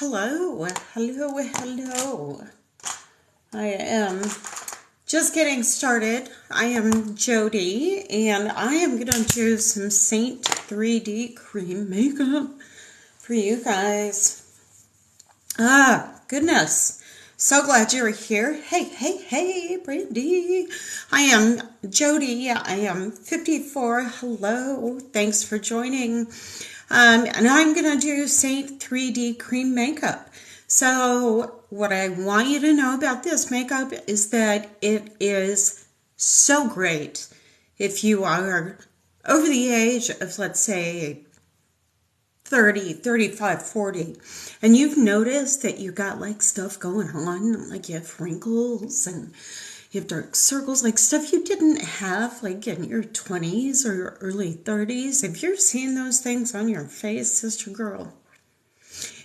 Hello, hello. I am just getting started. I am Jody, and I am going to do some Seint 3D cream makeup for you guys. Goodness. So glad you're here. Hey, Brandy. I am Jody. I am 54. Hello. Thanks for joining. And I'm going to do Seint 3D cream makeup. So what I want you to know about this makeup is that it is so great if you are over the age of, let's say, 30, 35, 40, and you've noticed that you got like stuff going on, like you have wrinkles and you have dark circles, like stuff you didn't have like in your 20s or your early 30s. If you're seeing those things on your face, sister girl,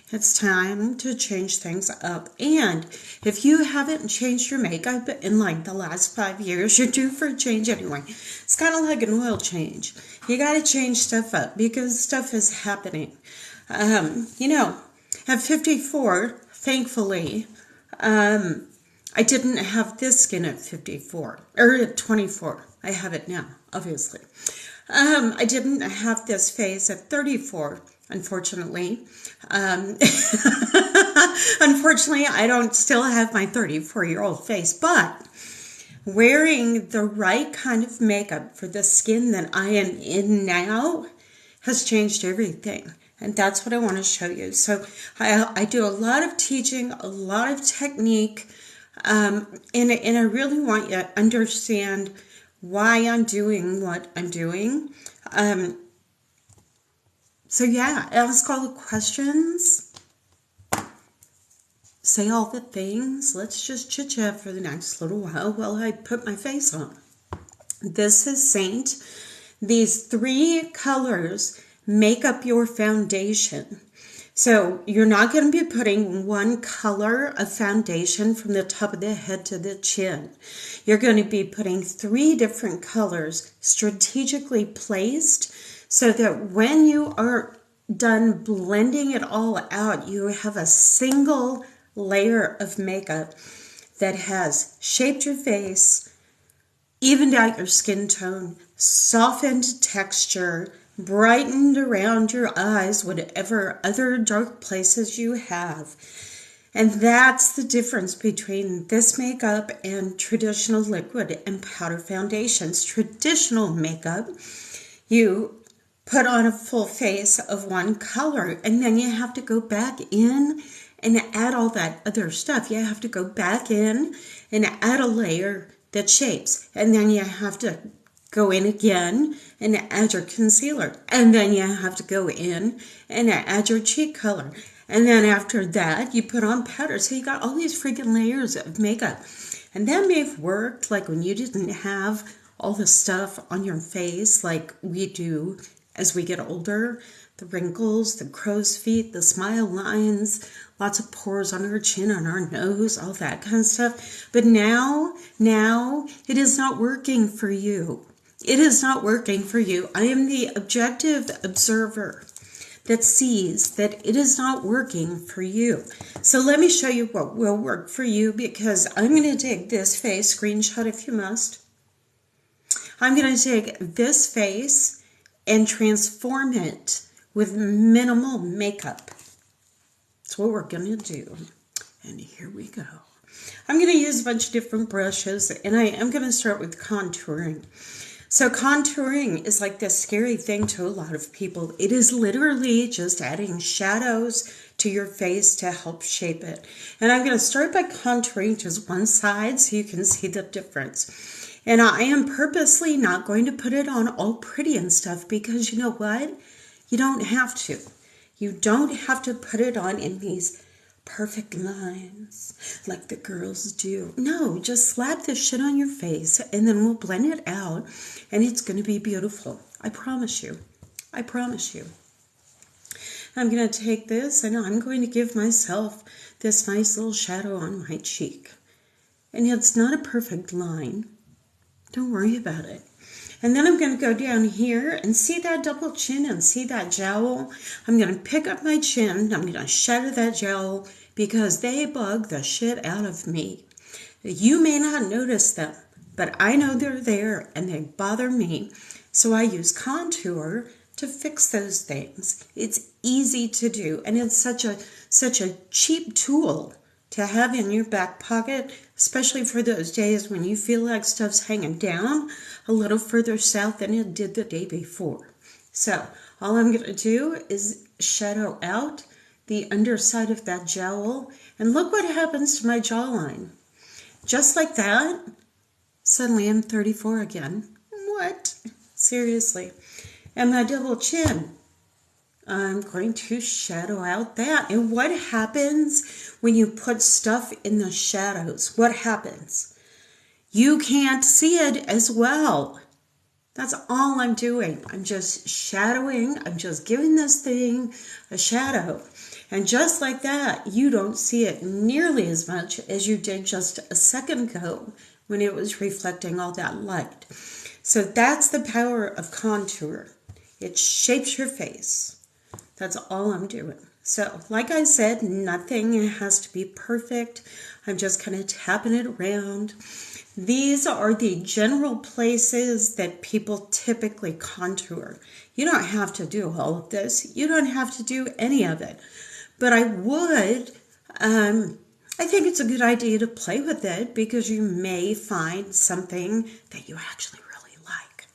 it's time to change things up. And if you haven't changed your makeup in like the last 5 years, you're due for a change anyway. It's kind of like an oil change. You got to change stuff up because stuff is happening. At 54, thankfully, I didn't have this skin at 54, or at 24. I have it now, obviously. I didn't have this face at 34, unfortunately. Unfortunately, I don't still have my 34-year-old face, but wearing the right kind of makeup for the skin that I am in now has changed everything. And that's what I want to show you. So I do a lot of teaching, a lot of technique, and I really want you to understand why I'm doing what I'm doing. So yeah, ask all the questions, say all the things. Let's just chit-chat for the next little while I put my face on. This is Seint. These 3 colors make up your foundation. So you're not going to be putting one color of foundation from the top of the head to the chin. You're going to be putting 3 different colors strategically placed so that when you are done blending it all out, you have a single layer of makeup that has shaped your face, evened out your skin tone, softened texture, brightened around your eyes, whatever other dark places you have. And that's the difference between this makeup and traditional liquid and powder foundations. Traditional makeup, you put on a full face of one color, and then you have to go back in and add all that other stuff. You have to go back in and add a layer that shapes, and then you have to go in again and add your concealer, and then you have to go in and add your cheek color, and then after that you put on powder. So you got all these freaking layers of makeup, and that may have worked like when you didn't have all the stuff on your face like we do as we get older. The wrinkles, the crow's feet, the smile lines, lots of pores on our chin, on our nose, all that kind of stuff. But now it is not working for you. It is not working for you. I am the objective observer that sees that it is not working for you. So let me show you what will work for you, because I'm going to take this face, screenshot if you must. I'm going to take this face and transform it with minimal makeup. That's what we're going to do. And here we go. I'm going to use a bunch of different brushes, and I am going to start with contouring. So contouring is like this scary thing to a lot of people. It is literally just adding shadows to your face to help shape it. And I'm going to start by contouring just one side so you can see the difference. And I am purposely not going to put it on all pretty and stuff, because you know what? You don't have to. You don't have to put it on in these perfect lines like the girls do. No, just slap this shit on your face and then we'll blend it out and it's going to be beautiful. I promise you. I promise you. I'm going to take this and I'm going to give myself this nice little shadow on my cheek. And it's not a perfect line. Don't worry about it. And then I'm going to go down here and see that double chin and see that jowl. I'm going to pick up my chin. I'm going to shadow that jowl because they bug the shit out of me. You may not notice them, but I know they're there and they bother me. So I use contour to fix those things. It's easy to do, and it's such a cheap tool to have in your back pocket, especially for those days when you feel like stuff's hanging down a little further south than it did the day before. So all I'm going to do is shadow out the underside of that jowl, and look what happens to my jawline. Just like that, suddenly I'm 34 again. What? Seriously. And my double chin, I'm going to shadow out that. And what happens when you put stuff in the shadows? What happens? You can't see it as well. That's all I'm doing. I'm just shadowing. I'm just giving this thing a shadow. And just like that, you don't see it nearly as much as you did just a second ago when it was reflecting all that light. So that's the power of contour. It shapes your face. That's all I'm doing. So, like I said, nothing has to be perfect. I'm just kind of tapping it around. These are the general places that people typically contour. You don't have to do all of this. You don't have to do any of it. But I would, I think it's a good idea to play with it because you may find something that you actually really like.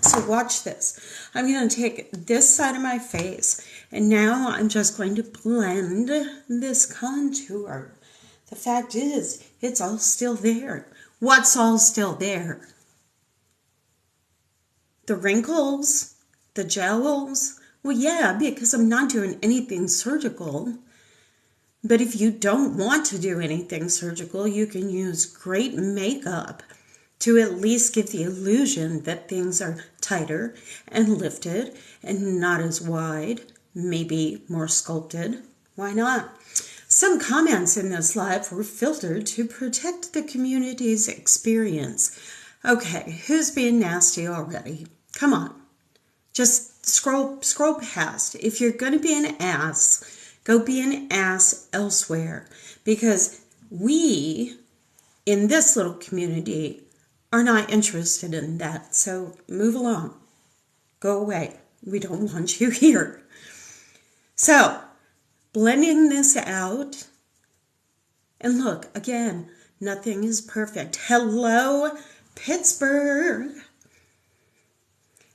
So watch this. I'm going to take this side of my face, and now I'm just going to blend this contour. The fact is, it's all still there. What's all still there? The wrinkles, the jowls. Well, yeah, because I'm not doing anything surgical. But if you don't want to do anything surgical, you can use great makeup to at least give the illusion that things are tighter and lifted and not as wide, maybe more sculpted. Why not? Some comments in this live were filtered to protect the community's experience. Okay, who's being nasty already? Come on. Just scroll past. If you're going to be an ass, go be an ass elsewhere. Because we, in this little community, are not interested in that. So move along. Go away. We don't want you here. So, blending this out. And look, again, nothing is perfect. Hello, Pittsburgh.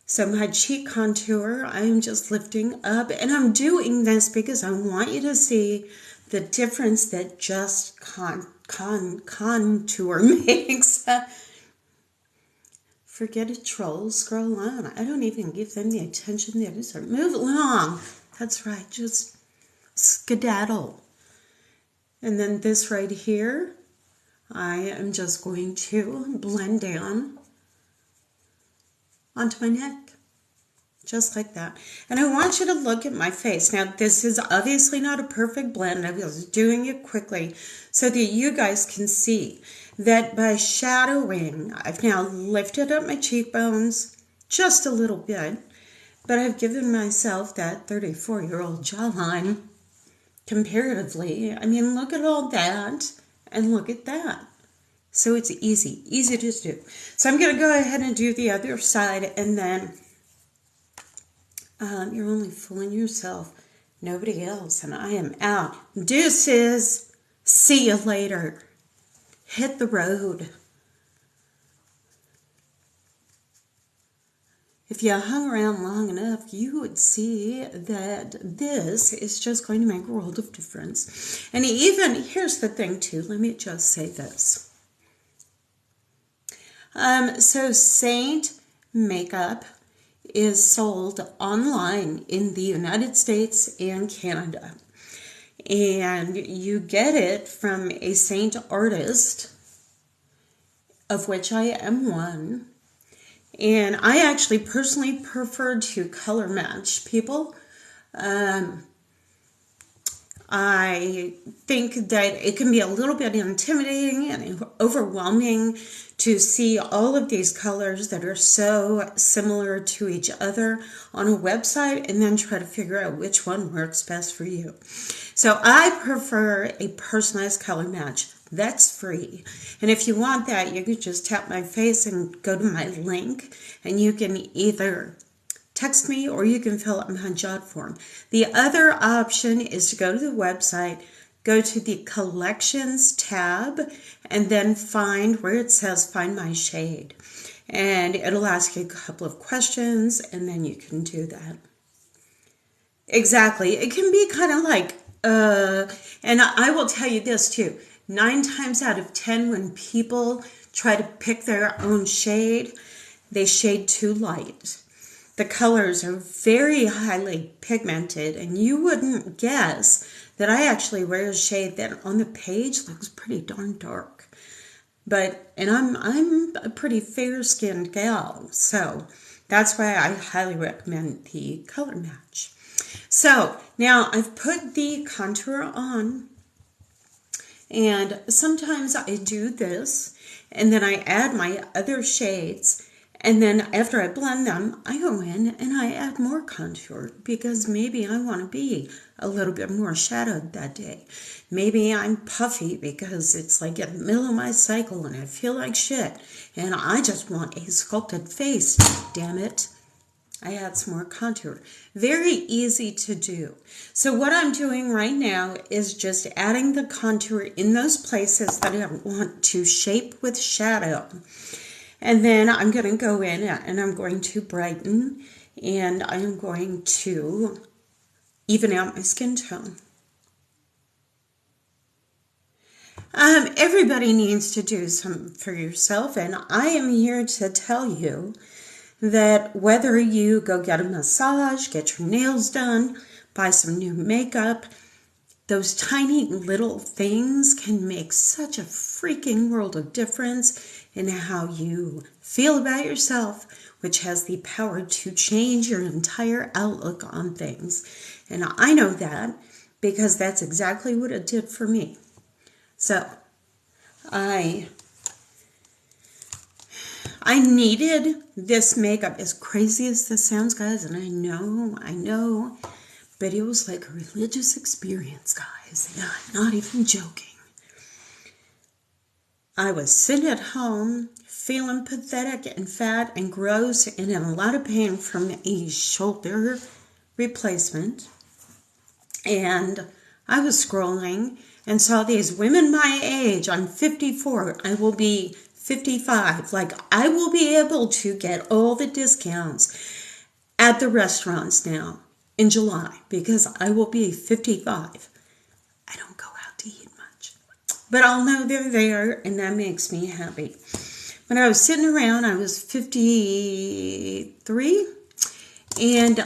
So my cheek contour, I'm just lifting up, and I'm doing this because I want you to see the difference that just contour makes. Forget it, trolls. Scroll on. I don't even give them the attention they deserve. Move along. That's right. Just skedaddle. And then this right here, I am just going to blend down onto my neck, just like that. And I want you to look at my face. Now, this is obviously not a perfect blend. I was doing it quickly so that you guys can see that by shadowing, I've now lifted up my cheekbones just a little bit, but I've given myself that 34-year-old jawline comparatively. I mean, look at all that and look at that. So it's easy to do. So I'm going to go ahead and do the other side, and then you're only fooling yourself, nobody else, and I am out. Deuces. See you later. Hit the road. If you hung around long enough, you would see that this is just going to make a world of difference. And even, here's the thing too, let me just say this. So Seint Makeup is sold online in the United States and Canada. And you get it from a Seint artist, of which I am one. And I actually personally prefer to color match people. I think that it can be a little bit intimidating and overwhelming to see all of these colors that are so similar to each other on a website and then try to figure out which one works best for you. So I prefer a personalized color match. That's free. And if you want that, you can just tap my face and go to my link, and you can either text me or you can fill out my jot form. The other option is to go to the website, go to the collections tab, and then find where it says find my shade. And it'll ask you a couple of questions, and then you can do that. Exactly. It can be kind of like, and I will tell you this too. 9 times out of 10, when people try to pick their own shade, they shade too light. The colors are very highly pigmented, and you wouldn't guess that I actually wear a shade that on the page looks pretty darn dark. And I'm a pretty fair-skinned gal, so that's why I highly recommend the color match. So now I've put the contour on, and sometimes I do this, and then I add my other shades. And then after I blend them, I go in and I add more contour because maybe I want to be a little bit more shadowed that day. Maybe I'm puffy because it's like in the middle of my cycle and I feel like shit and I just want a sculpted face, damn it. I add some more contour. Very easy to do. So what I'm doing right now is just adding the contour in those places that I want to shape with shadow. And then I'm going to go in and I'm going to brighten, and I'm going to even out my skin tone. Everybody needs to do something for yourself, and I am here to tell you that whether you go get a massage, get your nails done, buy some new makeup, those tiny little things can make such a freaking world of difference in how you feel about yourself, which has the power to change your entire outlook on things. And I know that because that's exactly what it did for me. So I needed this makeup, as crazy as this sounds, guys, and I know, but it was like a religious experience, guys. And I'm not even joking. I was sitting at home feeling pathetic and fat and gross and in a lot of pain from a shoulder replacement. And I was scrolling and saw these women my age. I'm 54. I will be 55. Like, I will be able to get all the discounts at the restaurants now in July because I will be 55. I don't go out to eat much, but I'll know they're there, and that makes me happy. When I was sitting around, I was 53, and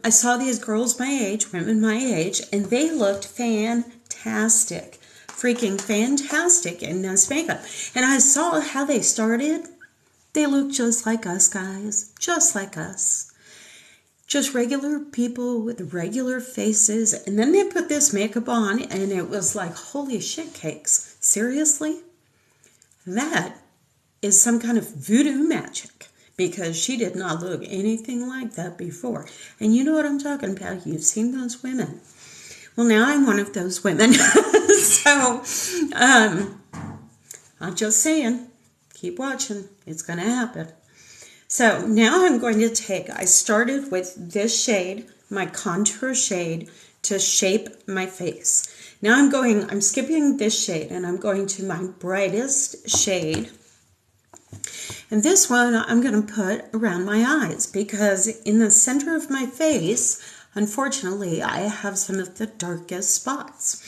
I saw these girls my age, women my age, and they looked fantastic, freaking fantastic in this makeup. And I saw how they started. They looked just like us, guys, just like us. Just regular people with regular faces. And then they put this makeup on and it was like, holy shit cakes. Seriously? That is some kind of voodoo magic because she did not look anything like that before. And you know what I'm talking about. You've seen those women. Well, now I'm one of those women. So, I'm just saying, keep watching. It's going to happen. So now I'm going to I started with this shade, my contour shade, to shape my face. Now I'm skipping this shade and I'm going to my brightest shade. And this one I'm going to put around my eyes because in the center of my face, unfortunately, I have some of the darkest spots.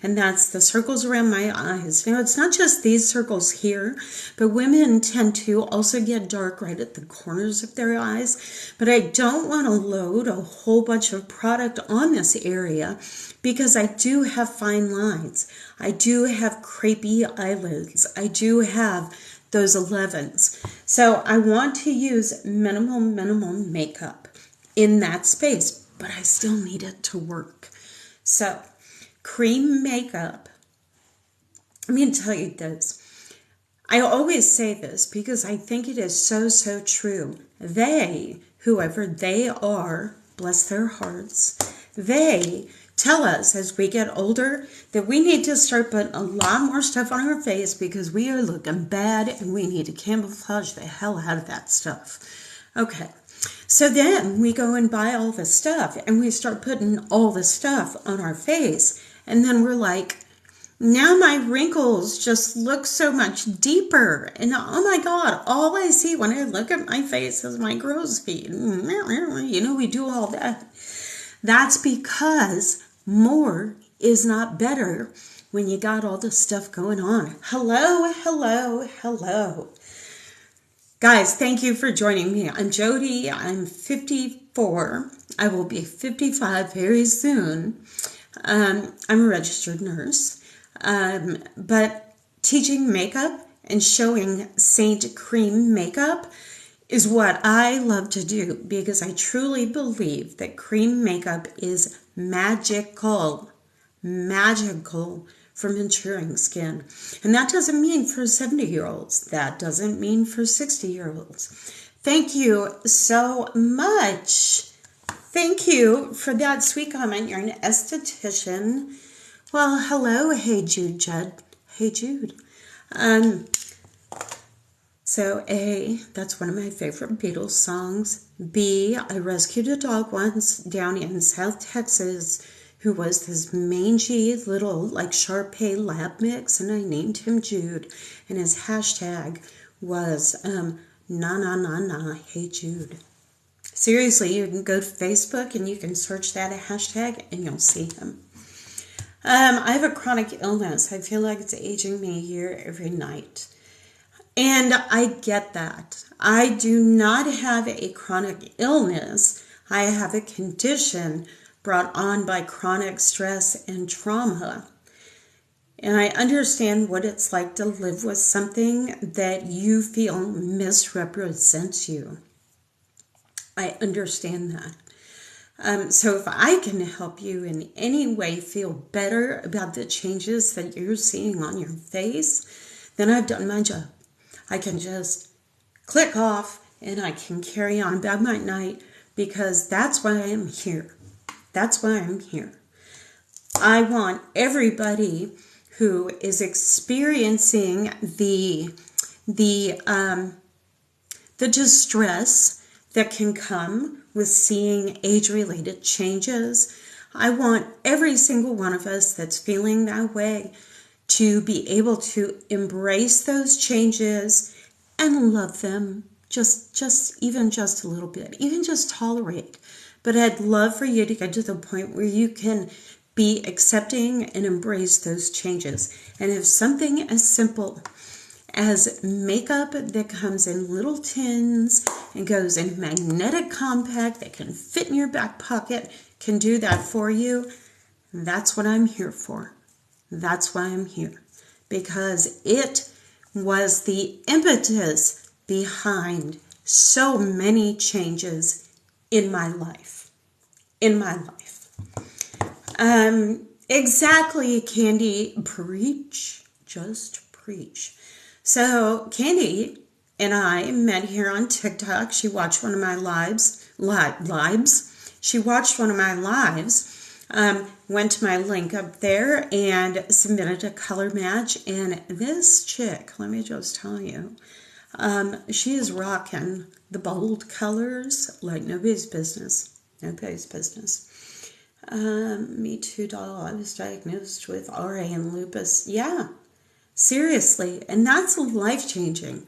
And that's the circles around my eyes. Now, it's not just these circles here, but women tend to also get dark right at the corners of their eyes. But I don't want to load a whole bunch of product on this area because I do have fine lines. I do have crepey eyelids. I do have those 11s. So I want to use minimal makeup in that space, but I still need it to work. So cream makeup, let me tell you this. I always say this because I think it is so, so true. They, whoever they are, bless their hearts, they tell us as we get older that we need to start putting a lot more stuff on our face because we are looking bad and we need to camouflage the hell out of that stuff. Okay, so then we go and buy all this stuff and we start putting all the stuff on our face, and then we're like, now my wrinkles just look so much deeper. And oh my God, all I see when I look at my face is my crow's feet. You know, we do all that. That's because more is not better when you got all this stuff going on. Hello, hello, hello. Guys, thank you for joining me. I'm Jody. I'm 54. I will be 55 very soon. I'm a registered nurse. But teaching makeup and showing Seint cream makeup is what I love to do because I truly believe that cream makeup is magical for maturing skin. And that doesn't mean for 70-year-olds. That doesn't mean for 60-year-olds. Thank you so much. Thank you for that sweet comment. You're an esthetician. Well, hello. Hey, Jude, Judd. Hey, Jude. So A, that's one of my favorite Beatles songs. B, I rescued a dog once down in South Texas who was this mangy little like Shar-Pei lab mix, and I named him Jude. And his hashtag was hey Jude. Seriously, you can go to Facebook and you can search that hashtag and you'll see him. I have a chronic illness. I feel like it's aging me a year every night. And I get that. I do not have a chronic illness. I have a condition brought on by chronic stress and trauma. And I understand what it's like to live with something that you feel misrepresents you. I understand that. So if I can help you in any way feel better about the changes that you're seeing on your face, then I've done my job. I can just click off and I can carry on about my night because that's why I'm here. That's why I'm here. I want everybody who is experiencing the distress that can come with seeing age-related changes. I want every single one of us that's feeling that way to be able to embrace those changes and love them just a little bit, even just tolerate. But I'd love for you to get to the point where you can be accepting and embrace those changes. And if something as simple as makeup that comes in little tins and goes in magnetic compact that can fit in your back pocket can do that for you, that's what I'm here for. That's why I'm here. Because it was the impetus behind so many changes in my life. Exactly, Candy. Preach. Just preach. So Candy and I met here on TikTok. She watched one of my lives. She watched one of my lives. Went to my link up there and submitted a color match. And this chick, let me just tell you, she is rocking the bold colors like nobody's business. Nobody's business. Me too, doll. I was diagnosed with RA and lupus. Yeah, seriously. And that's life-changing.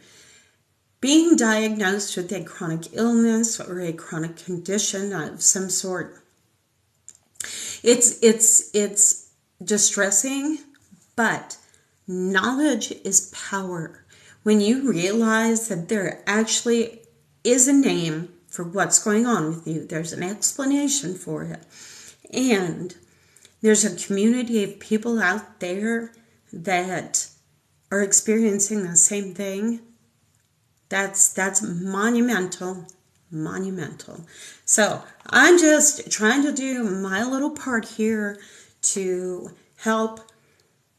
Being diagnosed with a chronic illness or a chronic condition of some sort, it's distressing, but knowledge is power. When you realize that there actually is a name for what's going on with you, there's an explanation for it, and there's a community of people out there that are experiencing the same thing, that's monumental. So I'm just trying to do my little part here to help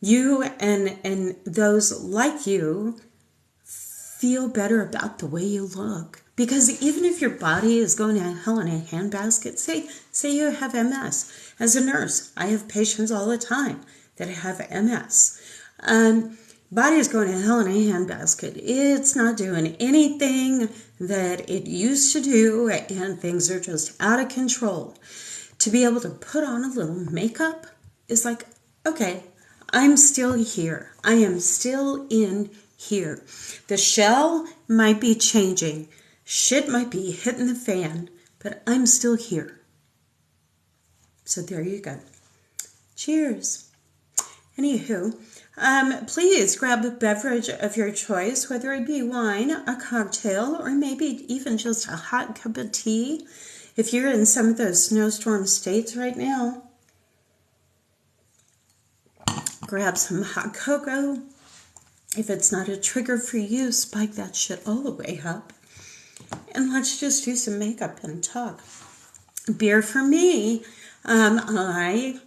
you and those like you feel better about the way you look. Because even if your body is going to hell in a handbasket, say you have MS. As a nurse, I have patients all the time that have MS. Body is going to hell in a handbasket. It's not doing anything that it used to do, and things are just out of control. To be able to put on a little makeup is like, okay, I'm still here. I am still in here. The shell might be changing. Shit might be hitting the fan, but I'm still here. So there you go. Cheers. Anywho, please grab a beverage of your choice, whether it be wine, a cocktail, or maybe even just a hot cup of tea. If you're in some of those snowstorm states right now, grab some hot cocoa. If it's not a trigger for you, spike that shit all the way up. And let's just do some makeup and talk. Beer for me, I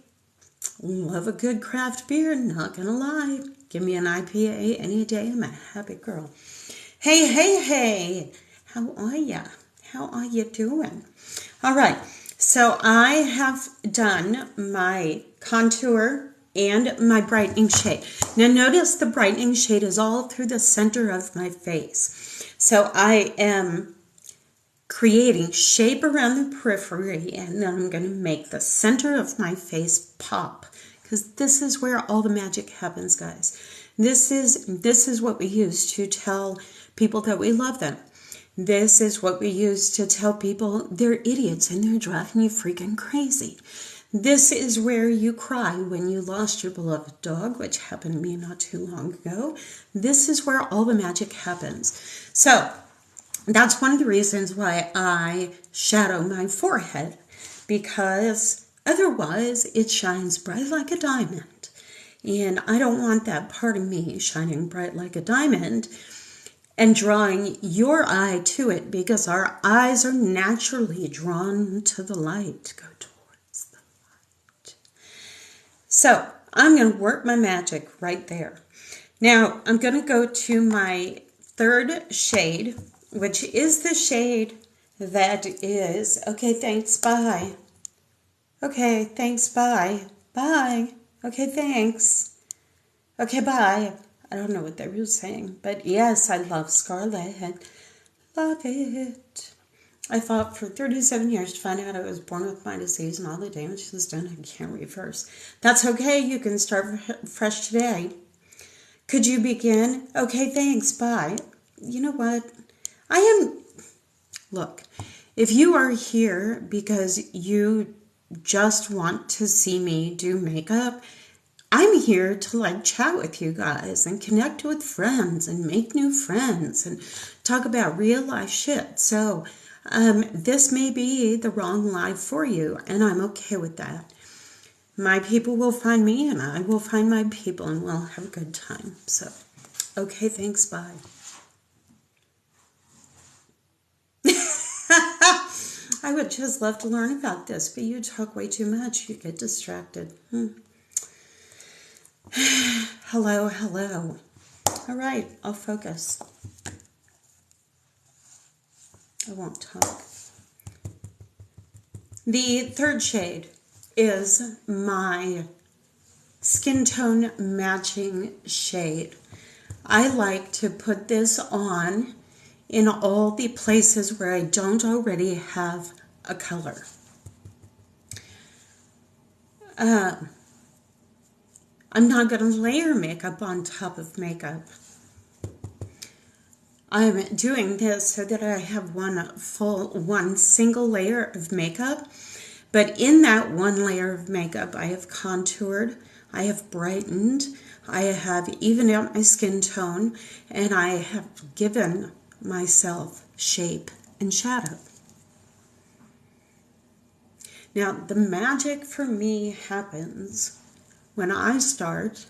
love a good craft beer, not gonna lie. Give me an IPA any day, I'm a happy girl. Hey, how are ya? How are you doing? All right, so I have done my contour and my brightening shade. Now notice the brightening shade is all through the center of my face. So I am creating shape around the periphery, and then I'm going to make the center of my face pop, because this is where all the magic happens, guys. This is what we use to tell people that we love them. This is what we use to tell people they're idiots and they're driving you freaking crazy. This is where you cry when you lost your beloved dog, which happened to me not too long ago. This is where all the magic happens. So that's one of the reasons why I shadow my forehead, because otherwise it shines bright like a diamond. And I don't want that part of me shining bright like a diamond and drawing your eye to it, because our eyes are naturally drawn to the light. Go towards the light. So I'm going to work my magic right there. Now I'm going to go to my third shade, which is the shade that is, okay, thanks, bye. Okay, thanks, bye. Bye. Okay, thanks. Okay, bye. I don't know what they were saying, but yes, I love Scarlet. Love it. I thought for 37 years to find out I was born with my disease and all the damage is done, I can't reverse. That's okay, you can start fresh today. Could you begin? Okay, thanks, bye. You know what? Look, if you are here because you just want to see me do makeup, I'm here to chat with you guys and connect with friends and make new friends and talk about real life shit. So this may be the wrong life for you, and I'm okay with that. My people will find me and I will find my people, and we'll have a good time. So, okay, thanks, bye. I would just love to learn about this, but you talk way too much. You get distracted. Hello. All right, I'll focus. I won't talk. The third shade is my skin tone matching shade. I like to put this on in all the places where I don't already have a color. I'm not going to layer makeup on top of makeup. I'm doing this so that I have one single layer of makeup. But in that one layer of makeup, I have contoured, I have brightened, I have evened out my skin tone, and I have given myself shape and shadow. Now, the magic for me happens when I start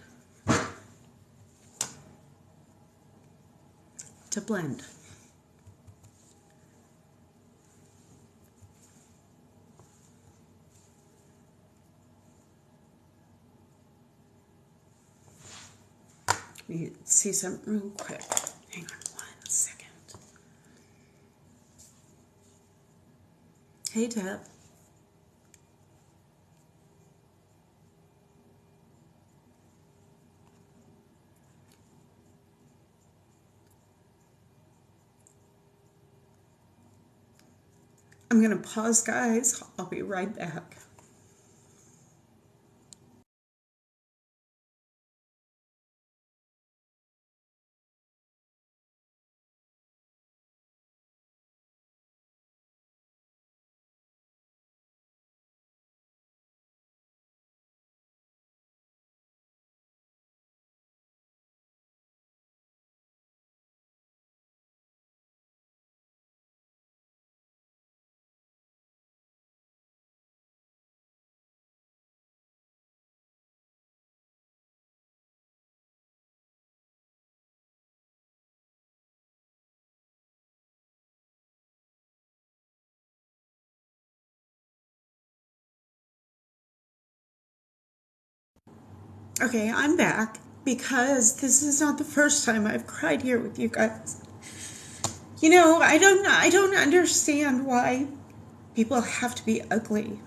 to blend. Let me see something real quick. Hang on 1 second. Hey, Deb. I'm going to pause, guys. I'll be right back. Okay, I'm back because this is not the first time I've cried here with you guys. You know, I don't understand why people have to be ugly.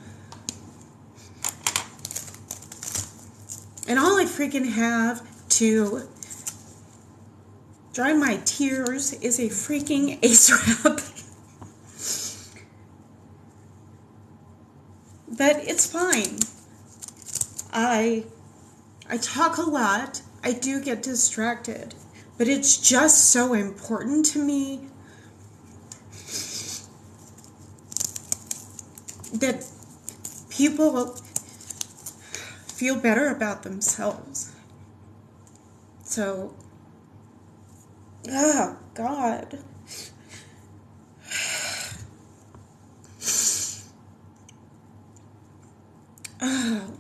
And all I freaking have to dry my tears is a freaking ace wrap. But it's fine. I talk a lot. I do get distracted. But it's just so important to me that people feel better about themselves. So, oh, God. Oh,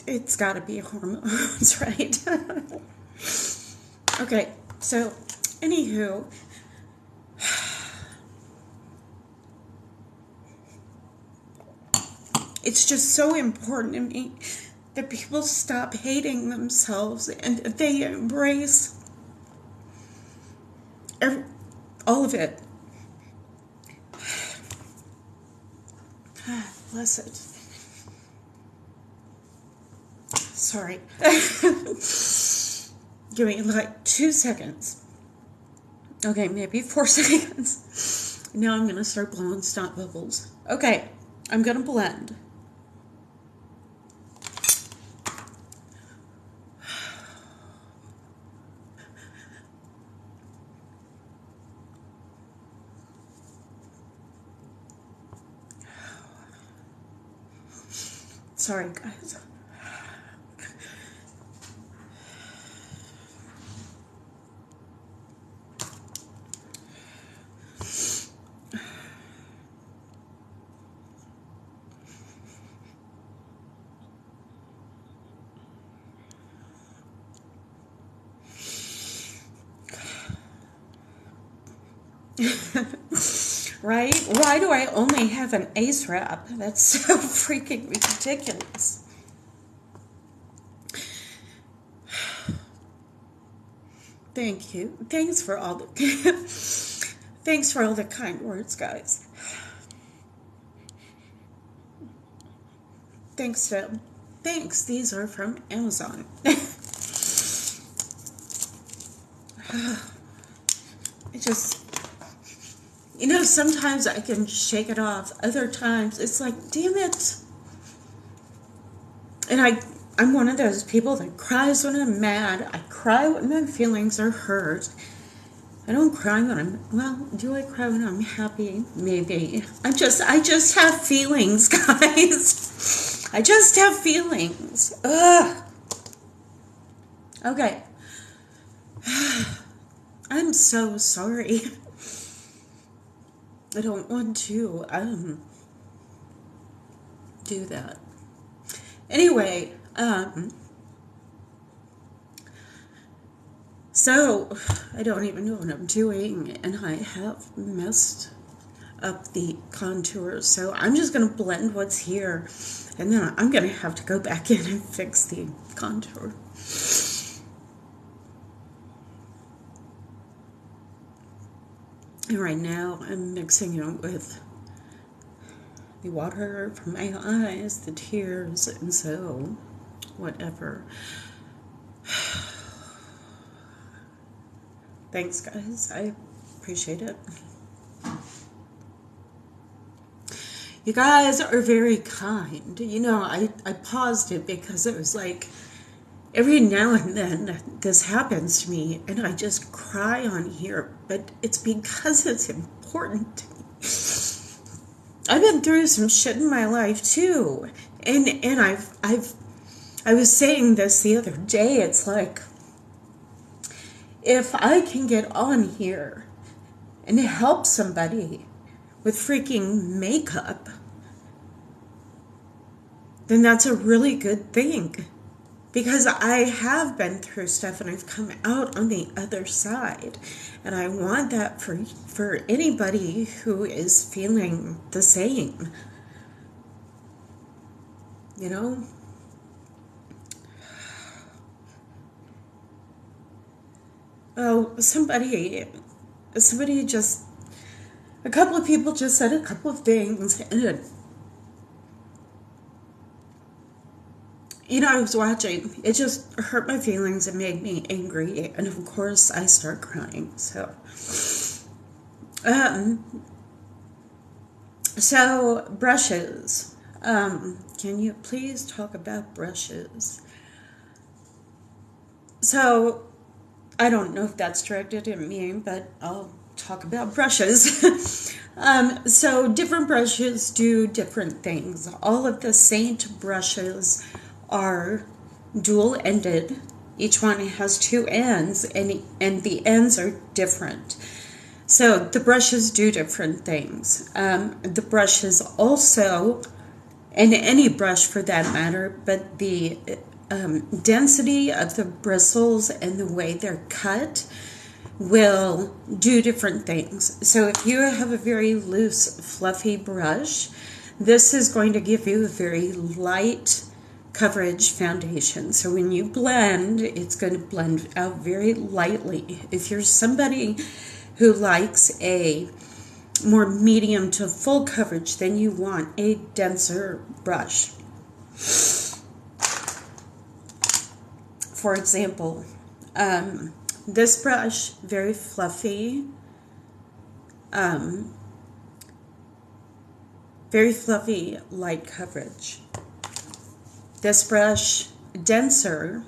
it's gotta be hormones, right? Okay, so, anywho, it's just so important to me that people stop hating themselves and they embrace all of it. Bless it. Sorry. Give me like 2 seconds. Okay, maybe 4 seconds. Now I'm going to start blowing snot bubbles. Okay, I'm going to blend. Sorry, guys. Right? Why do I only have an ace wrap? That's so freaking ridiculous. Thank you. Thanks for all the thanks for all the kind words, guys. Thanks, Phil. Thanks. These are from Amazon. It just, you know, sometimes I can shake it off. Other times it's like, damn it. And I'm one of those people that cries when I'm mad. I cry when my feelings are hurt. I don't cry when do I cry when I'm happy? Maybe. I just have feelings, guys. I just have feelings. Ugh. Okay. I'm so sorry. I don't want to do that. Anyway, so I don't even know what I'm doing, and I have messed up the contour, so I'm just going to blend what's here, and then I'm going to have to go back in and fix the contour. And right now I'm mixing it with the water from my eyes, the tears, and so whatever. Thanks, guys. I appreciate it. You guys are very kind. You know, I paused it because it was like every now and then this happens to me and I just cry on here, but it's because it's important to me. I've been through some shit in my life too. And I was saying this the other day. It's like, if I can get on here and help somebody with freaking makeup, then that's a really good thing. Because I have been through stuff and I've come out on the other side. And I want that for anybody who is feeling the same. You know? Oh, somebody just, a couple of people just said a couple of things, and you know, I was watching, it just hurt my feelings and made me angry, and of course I start crying. So brushes, can you please talk about brushes? So I don't know if that's directed at me, but I'll talk about brushes. So different brushes do different things. All of the Seint brushes are dual-ended. Each one has two ends, and the ends are different. So the brushes do different things. The brushes also, and any brush for that matter, but the density of the bristles and the way they're cut will do different things. So if you have a very loose, fluffy brush, this is going to give you a very light coverage foundation. So when you blend, it's going to blend out very lightly. If you're somebody who likes a more medium to full coverage, then you want a denser brush. For example, this brush, very fluffy, light coverage. This brush, denser,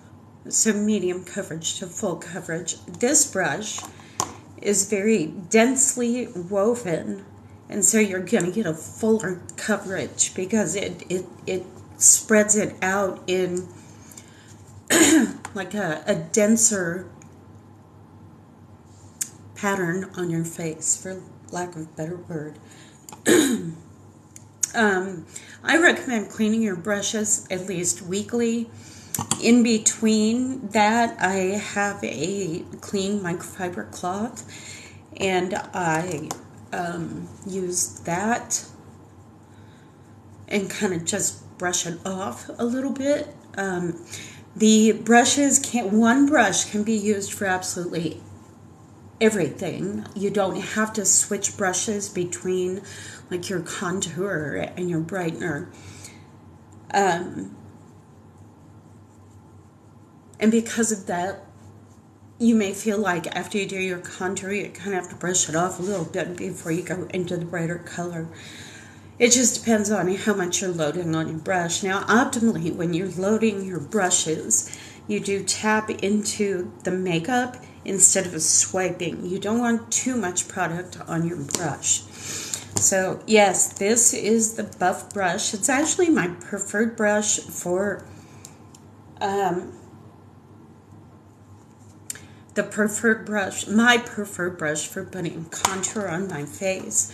so medium coverage to full coverage. This brush is very densely woven, and so you're going to get a fuller coverage because it spreads it out in like a denser pattern on your face, for lack of a better word. I recommend cleaning your brushes at least weekly. In between that, I have a clean microfiber cloth, and I use that and kind of just brush it off a little bit. The brushes one brush can be used for absolutely everything. You don't have to switch brushes between like your contour and your brightener. And because of that, you may feel like after you do your contour, you kind of have to brush it off a little bit before you go into the brighter color. It just depends on how much you're loading on your brush. Now, optimally, when you're loading your brushes, you do tap into the makeup instead of swiping. You don't want too much product on your brush. So, yes, this is the buff brush. It's actually my preferred brush for my preferred brush for putting contour on my face.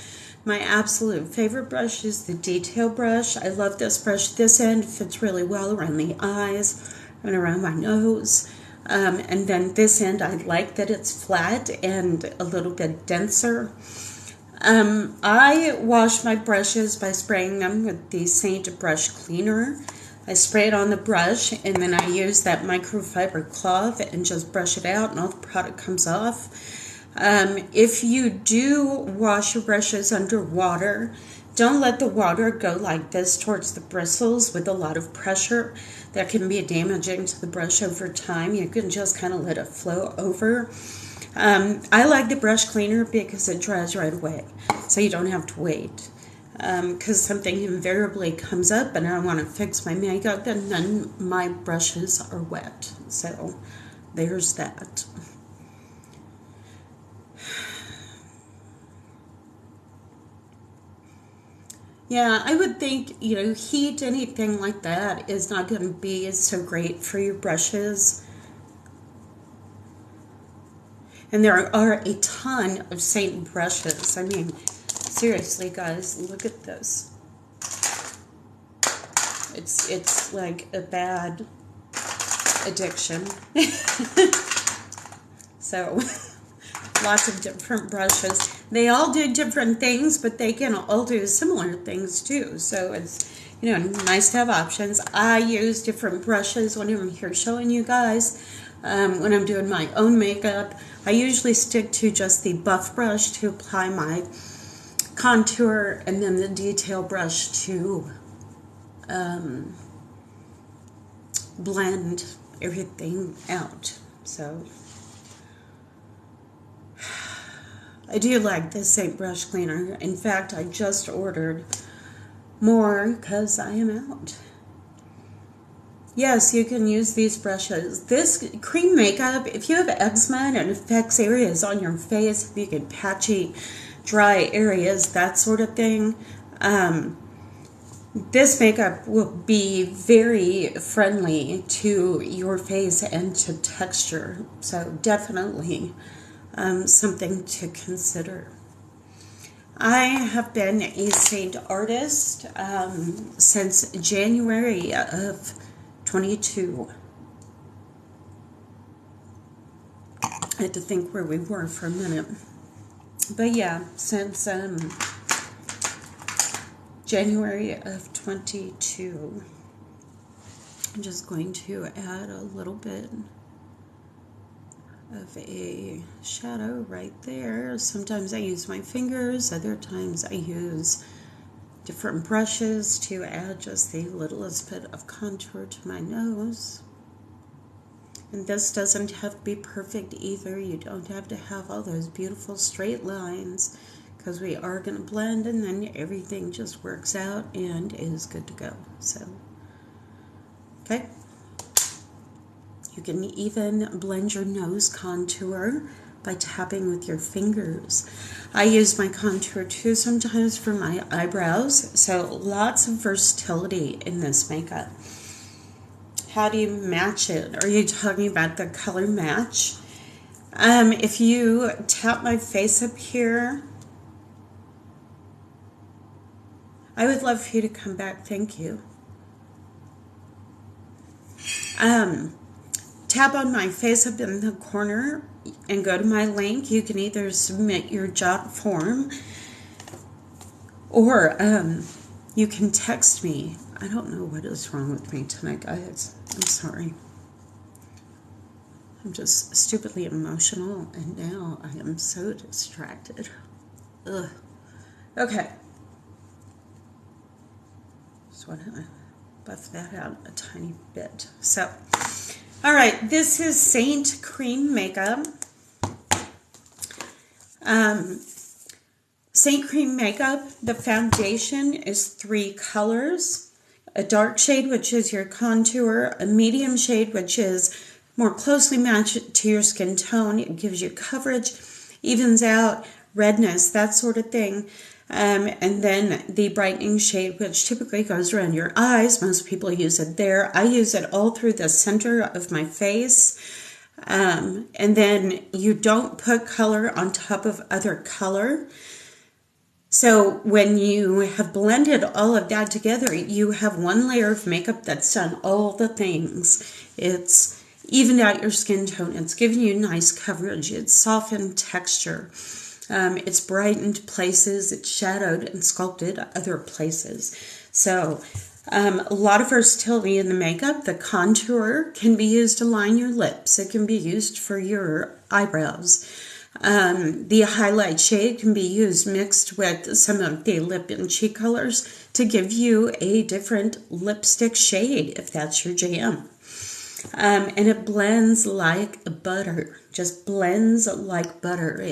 My absolute favorite brush is the detail brush. I love this brush. This end fits really well around the eyes and around my nose. And then this end, I like that it's flat and a little bit denser. I wash my brushes by spraying them with the Seint brush cleaner. I spray it on the brush, and then I use that microfiber cloth and just brush it out, and all the product comes off. If you do wash your brushes under water, don't let the water go like this towards the bristles with a lot of pressure. That can be damaging to the brush over time. You can just kind of let it flow over. I like the brush cleaner because it dries right away, so you don't have to wait. Because something invariably comes up and I want to fix my makeup, and then my brushes are wet. So there's that. Yeah, I would think, heat, anything like that is not going to be so great for your brushes. And there are a ton of Seint brushes. I mean, seriously, guys, look at this. It's like a bad addiction. So, lots of different brushes. They all do different things, but they can all do similar things too. So it's, nice to have options. I use different brushes when I'm here showing you guys. When I'm doing my own makeup, I usually stick to just the buff brush to apply my contour, and then the detail brush to blend everything out. So I do like this Seint brush cleaner. In fact, I just ordered more because I am out. Yes, you can use these brushes. This cream makeup, if you have eczema and it affects areas on your face, if you get patchy, dry areas, that sort of thing, this makeup will be very friendly to your face and to texture. So definitely something to consider. I have been a Seint artist since January of 22. I had to think where we were for a minute. But yeah, since January of 22. I'm just going to add a little bit of a shadow right there. Sometimes I use my fingers, other times I use different brushes to add just the littlest bit of contour to my nose. And this doesn't have to be perfect either. You don't have to have all those beautiful straight lines, because we are going to blend and then everything just works out and is good to go. So, okay. You can even blend your nose contour by tapping with your fingers. I use my contour too sometimes for my eyebrows, so lots of versatility in this makeup. How do you match it? Are you talking about the color match? If you tap my face up here, I would love for you to come back, thank you. Tap on my face up in the corner and go to my link. You can either submit your jot form or you can text me. I don't know what is wrong with me tonight, guys. I'm sorry. I'm just stupidly emotional, and now I am so distracted. Ugh. Okay. Just want to buff that out a tiny bit. So, all right, this is Seint Cream Makeup. Seint Cream Makeup, the foundation is 3 colors. A dark shade, which is your contour. A medium shade, which is more closely matched to your skin tone. It gives you coverage, evens out redness, that sort of thing. And then the brightening shade, which typically goes around your eyes. Most people use it there. I use it all through the center of my face. And then you don't put color on top of other color. So when you have blended all of that together, you have one layer of makeup that's done all the things. It's evened out your skin tone. It's given you nice coverage. It's softened texture. It's brightened places. It's shadowed and sculpted other places. So a lot of versatility in the makeup. The contour can be used to line your lips. It can be used for your eyebrows. The highlight shade can be used mixed with some of the lip and cheek colors to give you a different lipstick shade if that's your jam. And it blends like butter, just blends like butter.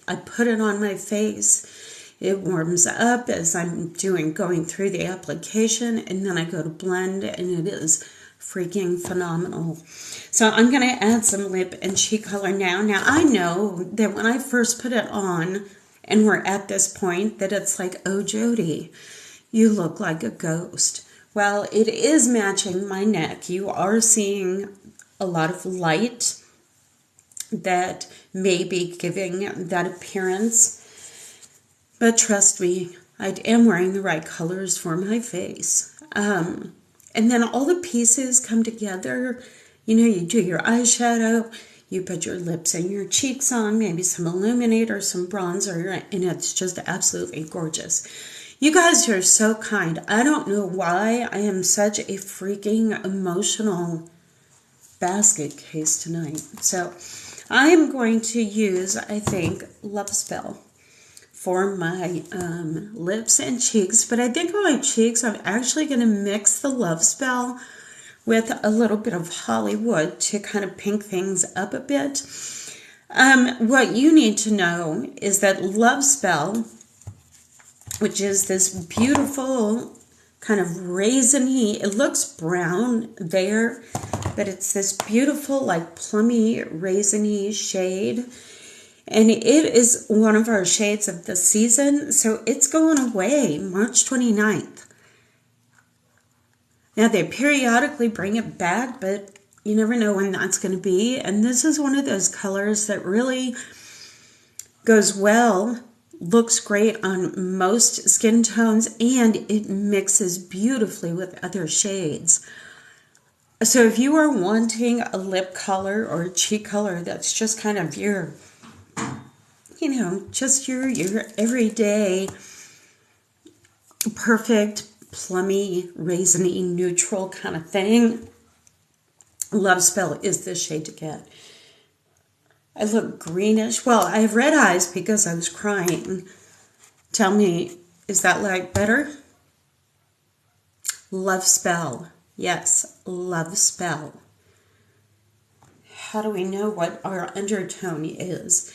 I put it on my face. It warms up as I'm going through the application, and then I go to blend, and it is freaking phenomenal. So I'm going to add some lip and cheek color now. Now I know that when I first put it on, and we're at this point, that it's like, oh, Jody, you look like a ghost. Well, it is matching my neck. You are seeing a lot of light that may be giving that appearance. But trust me, I am wearing the right colors for my face. And then all the pieces come together. You know, you do your eyeshadow, you put your lips and your cheeks on, maybe some illuminator, some bronzer, and it's just absolutely gorgeous. You guys are so kind. I don't know why I am such a freaking emotional basket case tonight. So I am going to use, I think, Love Spell for my lips and cheeks. But I think on my cheeks, I'm actually going to mix the Love Spell with a little bit of Hollywood to kind of pink things up a bit. What you need to know is that Love Spell, which is this beautiful kind of raisiny, it looks brown there, but it's this beautiful like plummy raisiny shade. And it is one of our shades of the season, so it's going away March 29th. Now, they periodically bring it back, but you never know when that's going to be. And this is one of those colors that really goes well, looks great on most skin tones, and it mixes beautifully with other shades. So if you are wanting a lip color or a cheek color that's just kind of your, you know, just your everyday perfect plummy, raisiny, neutral kind of thing, Love Spell is the shade to get. I look greenish. Well, I have red eyes because I was crying. Tell me, is that like better? Love Spell. Yes, Love Spell. How do we know what our undertone is?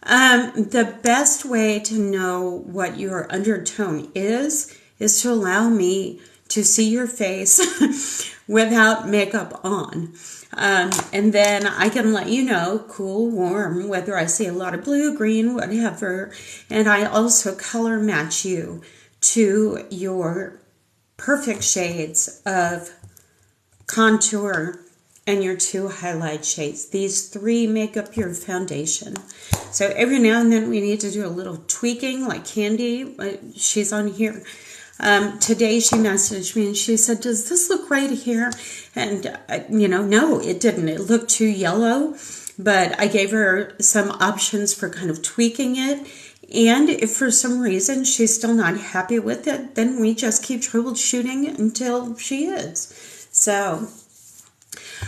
The best way to know what your undertone is to allow me to see your face without makeup on. And then I can let you know, cool, warm, whether I see a lot of blue, green, whatever. And I also color match you to your perfect shades of contour and your 2 highlight shades. These 3 make up your foundation. So every now and then we need to do a little tweaking, like Candy. She's on here. Today she messaged me and she said, does this look right here? And, no, it didn't. It looked too yellow, but I gave her some options for kind of tweaking it. And if for some reason she's still not happy with it, then we just keep troubleshooting until she is. So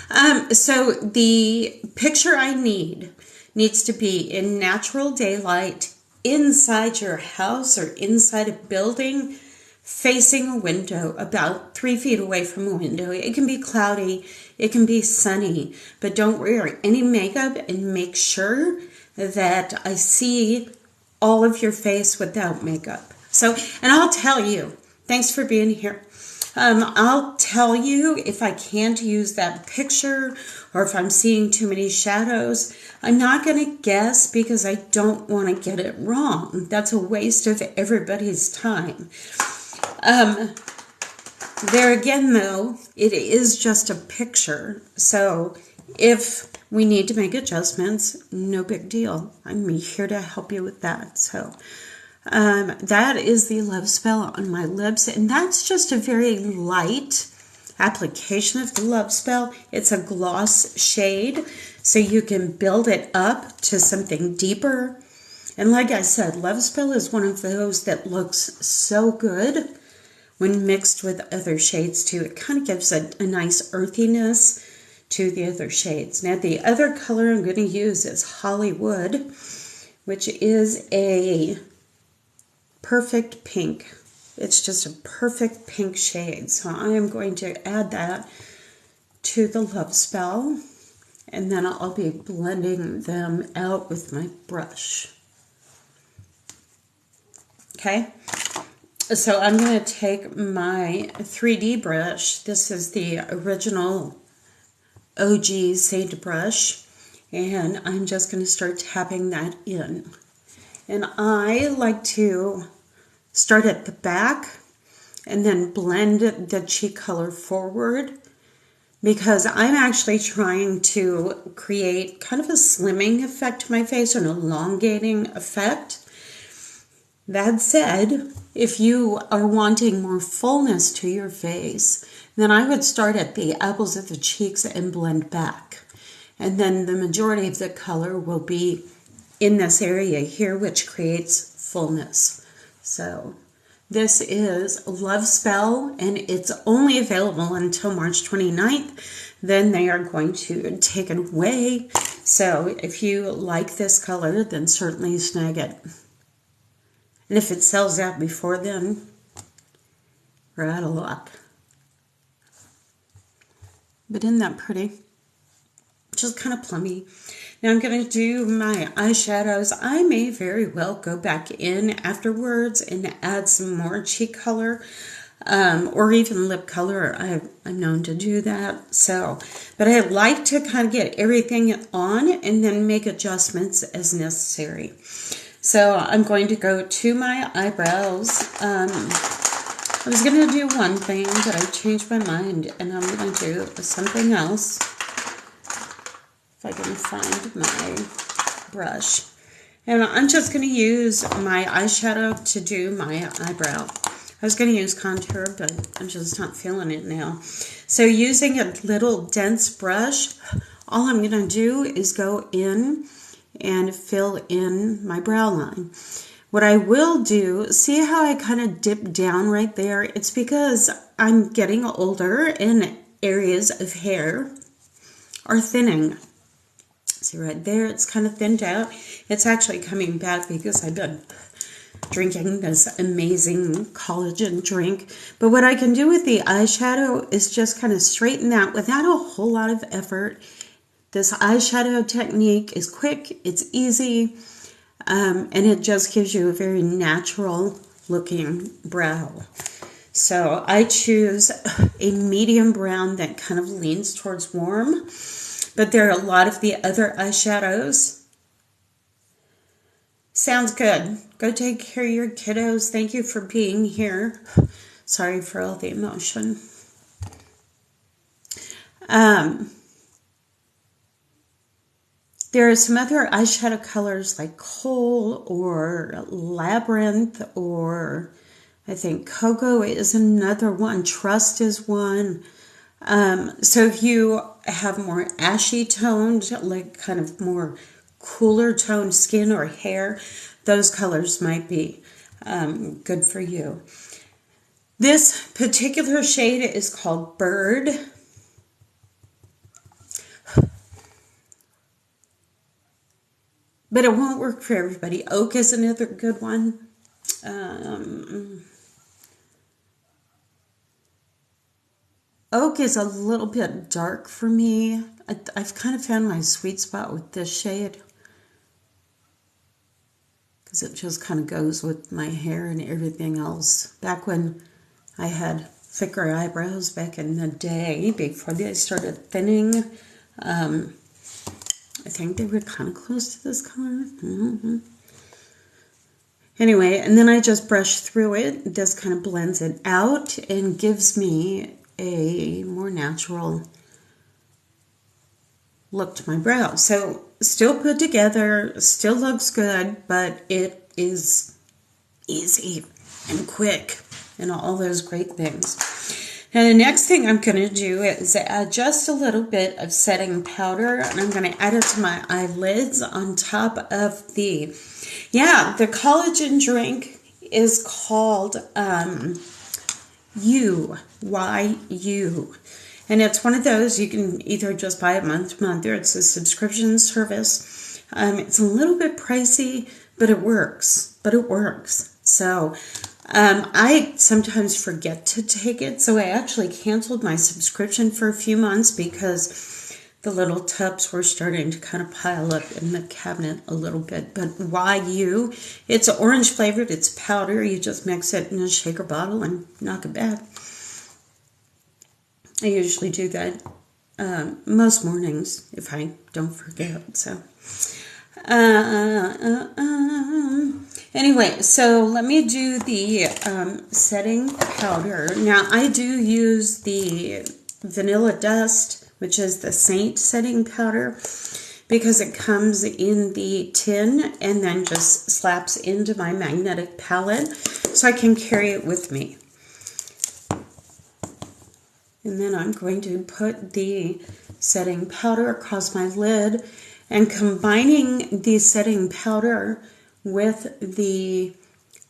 the picture I needs to be in natural daylight, inside your house or inside a building, facing a window, about 3 feet away from a window. It can be cloudy, it can be sunny, but don't wear any makeup and make sure that I see all of your face without makeup. So, and I'll tell you, thanks for being here. I'll tell you if I can't use that picture or if I'm seeing too many shadows. I'm not going to guess because I don't want to get it wrong. That's a waste of everybody's time. There again, though, it is just a picture. So if we need to make adjustments, no big deal. I'm here to help you with that. So that is the Love Spell on my lips. And that's just a very light application of the Love Spell. It's a gloss shade, so you can build it up to something deeper. And like I said, Love Spell is one of those that looks so good when mixed with other shades too. It kind of gives a nice earthiness to the other shades. Now the other color I'm going to use is Hollywood, which is a perfect pink. It's just a perfect pink shade. So I am going to add that to the Love Spell, and then I'll be blending them out with my brush. Okay, so I'm going to take my 3D brush. This is the original OG Seint brush, and I'm just going to start tapping that in. And I like to start at the back and then blend the cheek color forward, because I'm actually trying to create kind of a slimming effect to my face, an elongating effect. That said, if you are wanting more fullness to your face, then I would start at the apples of the cheeks and blend back. And then the majority of the color will be in this area here, which creates fullness. So this is Love Spell, and it's only available until March 29th. Then they are going to take it away. So if you like this color, then certainly snag it. And if it sells out before then, we're out of luck. But isn't that pretty? Just kind of plummy. Now I'm going to do my eyeshadows. I may very well go back in afterwards and add some more cheek color, or even lip color. I'm known to do that. So, but I like to kind of get everything on and then make adjustments as necessary. So I'm going to go to my eyebrows. I was going to do one thing, but I changed my mind, and I'm going to do something else. If I can find my brush. And I'm just going to use my eyeshadow to do my eyebrow. I was going to use contour, but I'm just not feeling it now. So using a little dense brush, all I'm going to do is go in and fill in my brow line. What I will do, see how I kind of dip down right there? It's because I'm getting older and areas of hair are thinning. See right there, it's kind of thinned out. It's actually coming back because I've been drinking this amazing collagen drink. But what I can do with the eyeshadow is just kind of straighten that without a whole lot of effort. This eyeshadow technique is quick, it's easy, and it just gives you a very natural looking brow. So I choose a medium brown that kind of leans towards warm, but there are a lot of the other eyeshadows. Sounds good. Go take care of your kiddos. Thank you for being here. Sorry for all the emotion. There are some other eyeshadow colors like Coal or Labyrinth, or I think Cocoa is another one. Trust is one. So if you have more ashy toned, like kind of more cooler toned skin or hair, those colors might be good for you. This particular shade is called Bird. But it won't work for everybody. Oak is another good one. Oak is a little bit dark for me. I've kind of found my sweet spot with this shade, because it just kind of goes with my hair and everything else. Back when I had thicker eyebrows back in the day, before they started thinning, I think they were kind of close to this color. Anyway, and then I just brush through it. This kind of blends it out and gives me a more natural look to my brow. So still put together, still looks good, but it is easy and quick and all those great things. Now the next thing I'm going to do is add just a little bit of setting powder, and I'm going to add it to my eyelids on top of the collagen drink is called YU. And it's one of those you can either just buy it month to month, or it's a subscription service. It's a little bit pricey, but it works. So I sometimes forget to take it. So I actually canceled my subscription for a few months because the little tubs were starting to kind of pile up in the cabinet a little bit. But it's orange flavored, it's powder. You just mix it in a shaker bottle and knock it back. I usually do that most mornings if I don't forget. So anyway, so let me do the setting powder. Now I do use the Vanilla Dust, which is the Seint setting powder, because it comes in the tin and then just slaps into my magnetic palette, so I can carry it with me. And then I'm going to put the setting powder across my lid, and combining the setting powder with the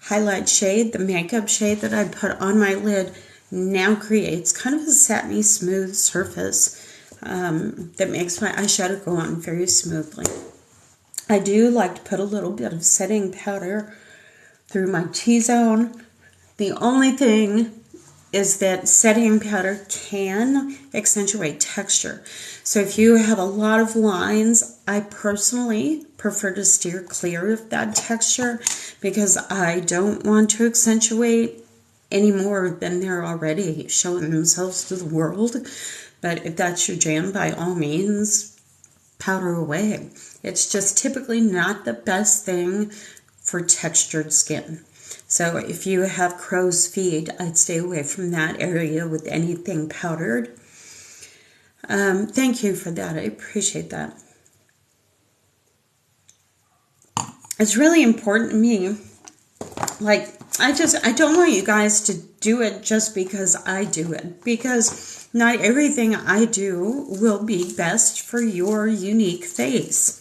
highlight shade, the makeup shade that I put on my lid, now creates kind of a satiny smooth surface that makes my eyeshadow go on very smoothly. I do like to put a little bit of setting powder through my T-zone. The only thing is that setting powder can accentuate texture. So if you have a lot of lines, I personally prefer to steer clear of that texture because I don't want to accentuate any more than they're already showing themselves to the world. But if that's your jam, by all means, powder away. It's just typically not the best thing for textured skin. So if you have crow's feet, I'd stay away from that area with anything powdered. Thank you for that. I appreciate that. It's really important to me. Like, I don't want you guys to do it just because I do it, because not everything I do will be best for your unique face.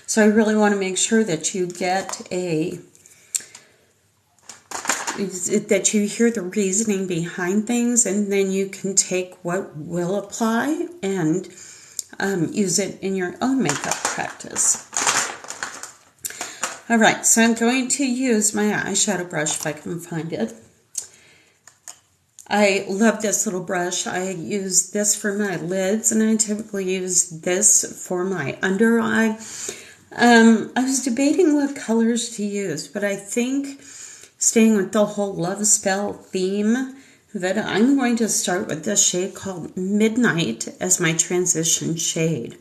So I really want to make sure that you get that you hear the reasoning behind things, and then you can take what will apply and use it in your own makeup practice. All right, so I'm going to use my eyeshadow brush if I can find it. I love this little brush. I use this for my lids, and I typically use this for my under eye. I was debating what colors to use, but I think staying with the whole love spell theme, that I'm going to start with this shade called Midnight as my transition shade.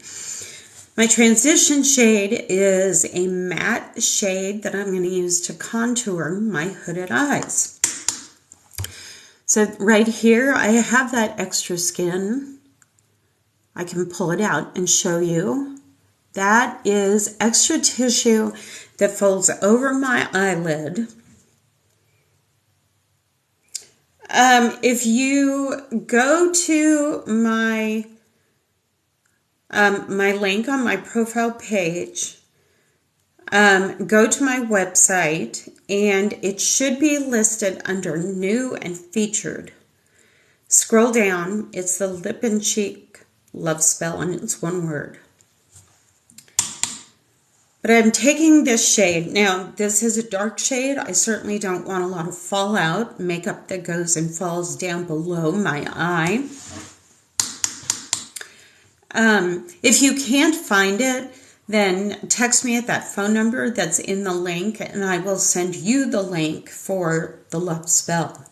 My transition shade is a matte shade that I'm going to use to contour my hooded eyes. So right here, I have that extra skin. I can pull it out and show you. That is extra tissue that folds over my eyelid. If you go to my link on my profile page, go to my website, and it should be listed under new and featured. Scroll down, it's the Lip and Cheek Love Spell, and it's one word. But I'm taking this shade. Now, this is a dark shade. I certainly don't want a lot of fallout, makeup that goes and falls down below my eye. If you can't find it, then text me at that phone number that's in the link, and I will send you the link for the Love Spell.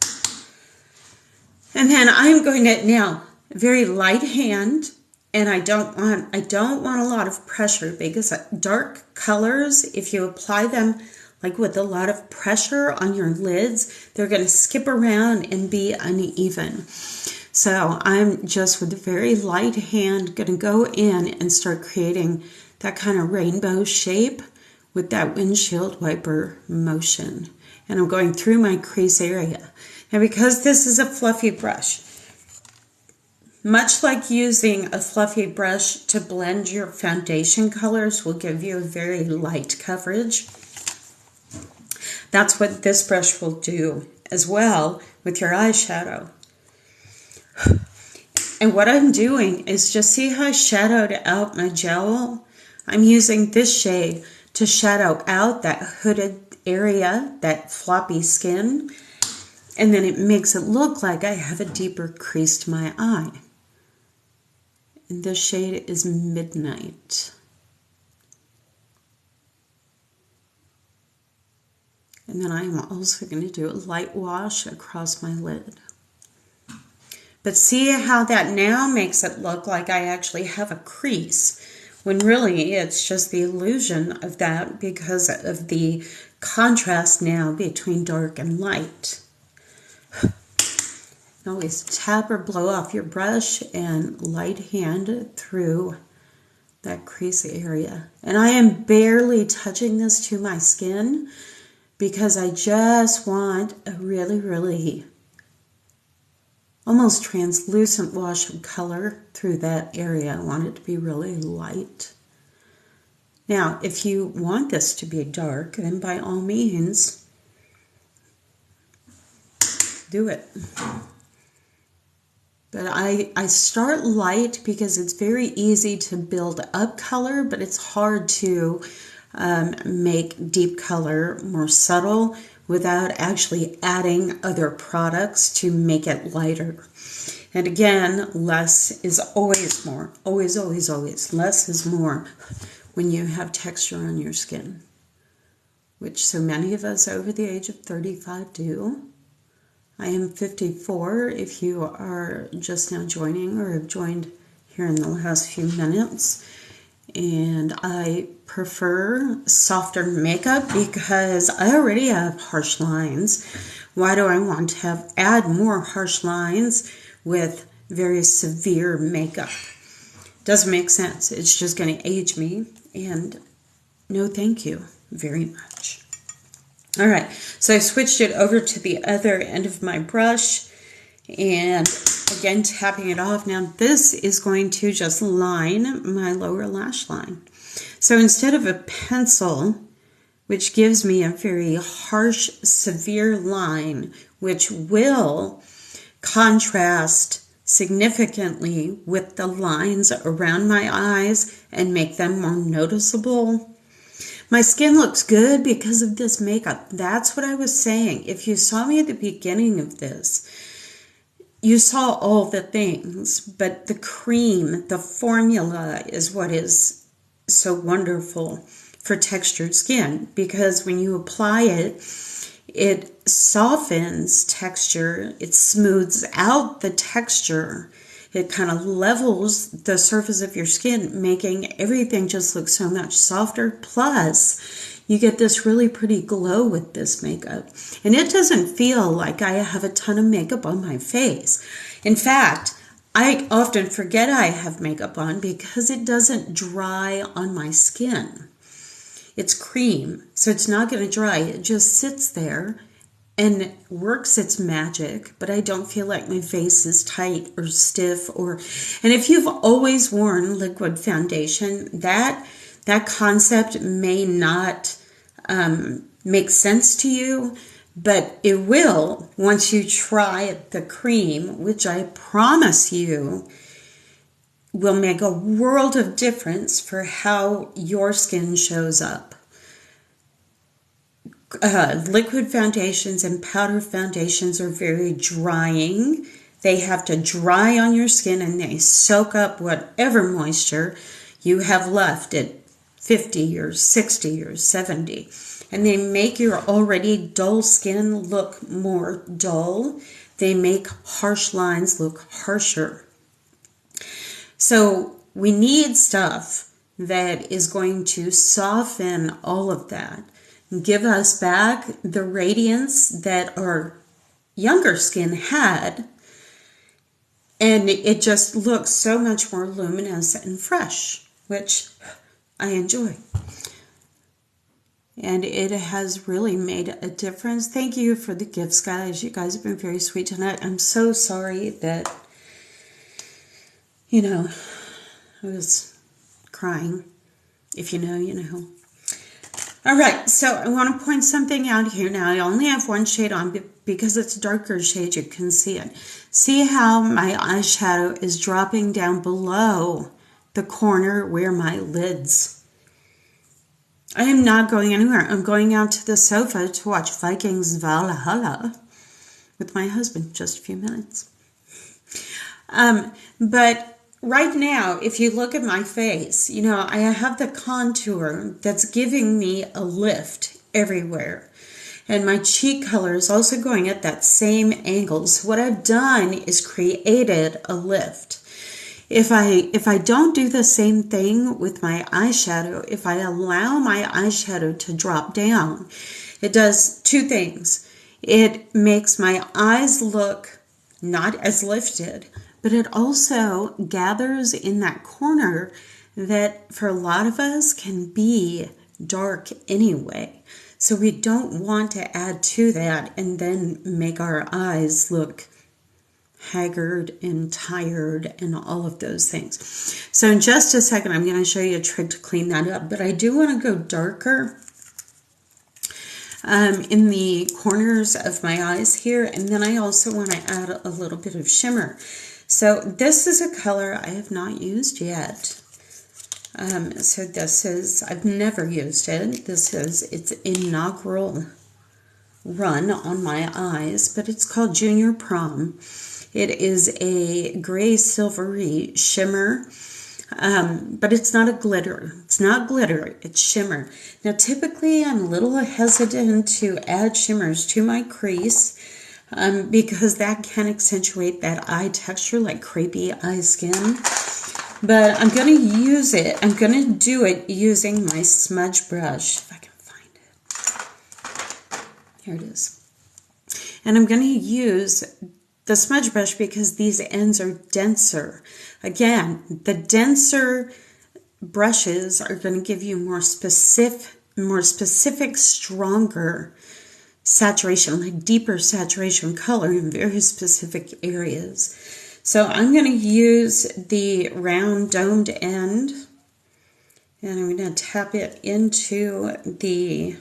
And then I'm going to, now, very light hand, and I don't want a lot of pressure, because dark colors, if you apply them like with a lot of pressure on your lids, they're going to skip around and be uneven. So I'm just with a very light hand going to go in and start creating that kind of rainbow shape with that windshield wiper motion. And I'm going through my crease area. Now, because this is a fluffy brush, much like using a fluffy brush to blend your foundation colors will give you a very light coverage, that's what this brush will do as well with your eyeshadow. And what I'm doing is, just see how I shadowed out my jowl I'm using this shade to shadow out that hooded area, that floppy skin, and then it makes it look like I have a deeper crease to my eye. And this shade is Midnight. And then I'm also going to do a light wash across my lid. But see how that now makes it look like I actually have a crease, when really it's just the illusion of that because of the contrast now between dark and light. Always tap or blow off your brush and light hand through that crease area. And I am barely touching this to my skin because I just want a really, really almost translucent wash of color through that area. I want it to be really light. Now, if you want this to be dark, then by all means, do it. But I start light because it's very easy to build up color, but it's hard to make deep color more subtle without actually adding other products to make it lighter. And again, less is always more. Always, always, always. Less is more when you have texture on your skin, which so many of us over the age of 35 do. I am 54 if you are just now joining or have joined here in the last few minutes. And I prefer softer makeup because I already have harsh lines. Why do I want to add more harsh lines with very severe makeup? Doesn't make sense. It's just going to age me. And no thank you very much. All right, so I switched it over to the other end of my brush and again tapping it off. Now this is going to just line my lower lash line. So instead of a pencil, which gives me a very harsh, severe line, which will contrast significantly with the lines around my eyes and make them more noticeable, my skin looks good because of this makeup. That's what I was saying. If you saw me at the beginning of this, you saw all the things, but the cream, the formula is what is so wonderful for textured skin, because when you apply it, it softens texture, it smooths out the texture, it kind of levels the surface of your skin, making everything just look so much softer. Plus, you get this really pretty glow with this makeup. And it doesn't feel like I have a ton of makeup on my face. In fact, I often forget I have makeup on because it doesn't dry on my skin. It's cream, so it's not going to dry. It just sits there and works its magic, but I don't feel like my face is tight or stiff. And if you've always worn liquid foundation, that concept may not make sense to you, but it will once you try the cream, which I promise you will make a world of difference for how your skin shows up. Liquid foundations and powder foundations are very drying. They have to dry on your skin and they soak up whatever moisture you have left at 50 or 60 or 70. And they make your already dull skin look more dull. They make harsh lines look harsher. So we need stuff that is going to soften all of that. Give us back the radiance that our younger skin had, and it just looks so much more luminous and fresh, which I enjoy. And it has really made a difference. Thank you for the gifts, guys. You guys have been very sweet tonight. I'm so sorry that, I was crying. If you know, you know. All right, so I want to point something out here now. I only have one shade on because it's a darker shade. You can see it. See how my eyeshadow is dropping down below the corner where my lids I am not going anywhere. I'm going out to the sofa to watch Vikings Valhalla with my husband. Just a few minutes. But right now, if you look at my face, you know, I have the contour that's giving me a lift everywhere. And my cheek color is also going at that same angle. So what I've done is created a lift. If I don't do the same thing with my eyeshadow, if I allow my eyeshadow to drop down, it does two things. It makes my eyes look not as lifted, but it also gathers in that corner that for a lot of us can be dark anyway. So we don't want to add to that and then make our eyes look haggard and tired and all of those things. So in just a second, I'm going to show you a trick to clean that up. But I do want to go darker in the corners of my eyes here. And then I also want to add a little bit of shimmer. So this is a color I have not used yet. So this is, I've never used it. This is its inaugural run on my eyes, but it's called Junior Prom. It is a gray silvery shimmer, but it's not a glitter. It's not glitter, it's shimmer. Now typically I'm a little hesitant to add shimmers to my crease because that can accentuate that eye texture like crepey eye skin. But I'm going to use it. I'm going to do it using my smudge brush, if I can find it. Here it is. And I'm going to use the smudge brush because these ends are denser. Again, the denser brushes are going to give you more specific, stronger saturation, like deeper saturation color in very specific areas. So I'm going to use the round domed end and I'm going to tap it into the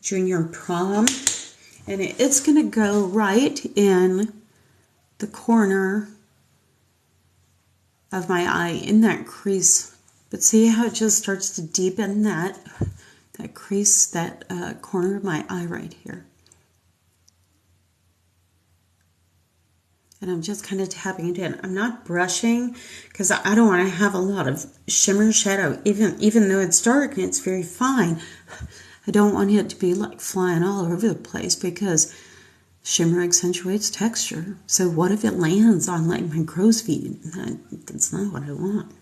Junior Prom. And it's going to go right in the corner of my eye, in that crease. But see how it just starts to deepen that crease, that corner of my eye right here. And I'm just kind of tapping it in. I'm not brushing because I don't want to have a lot of shimmer shadow, even though it's dark and it's very fine. I don't want it to be like flying all over the place because shimmer accentuates texture. So what if it lands on like my crow's feet? That's not what I want.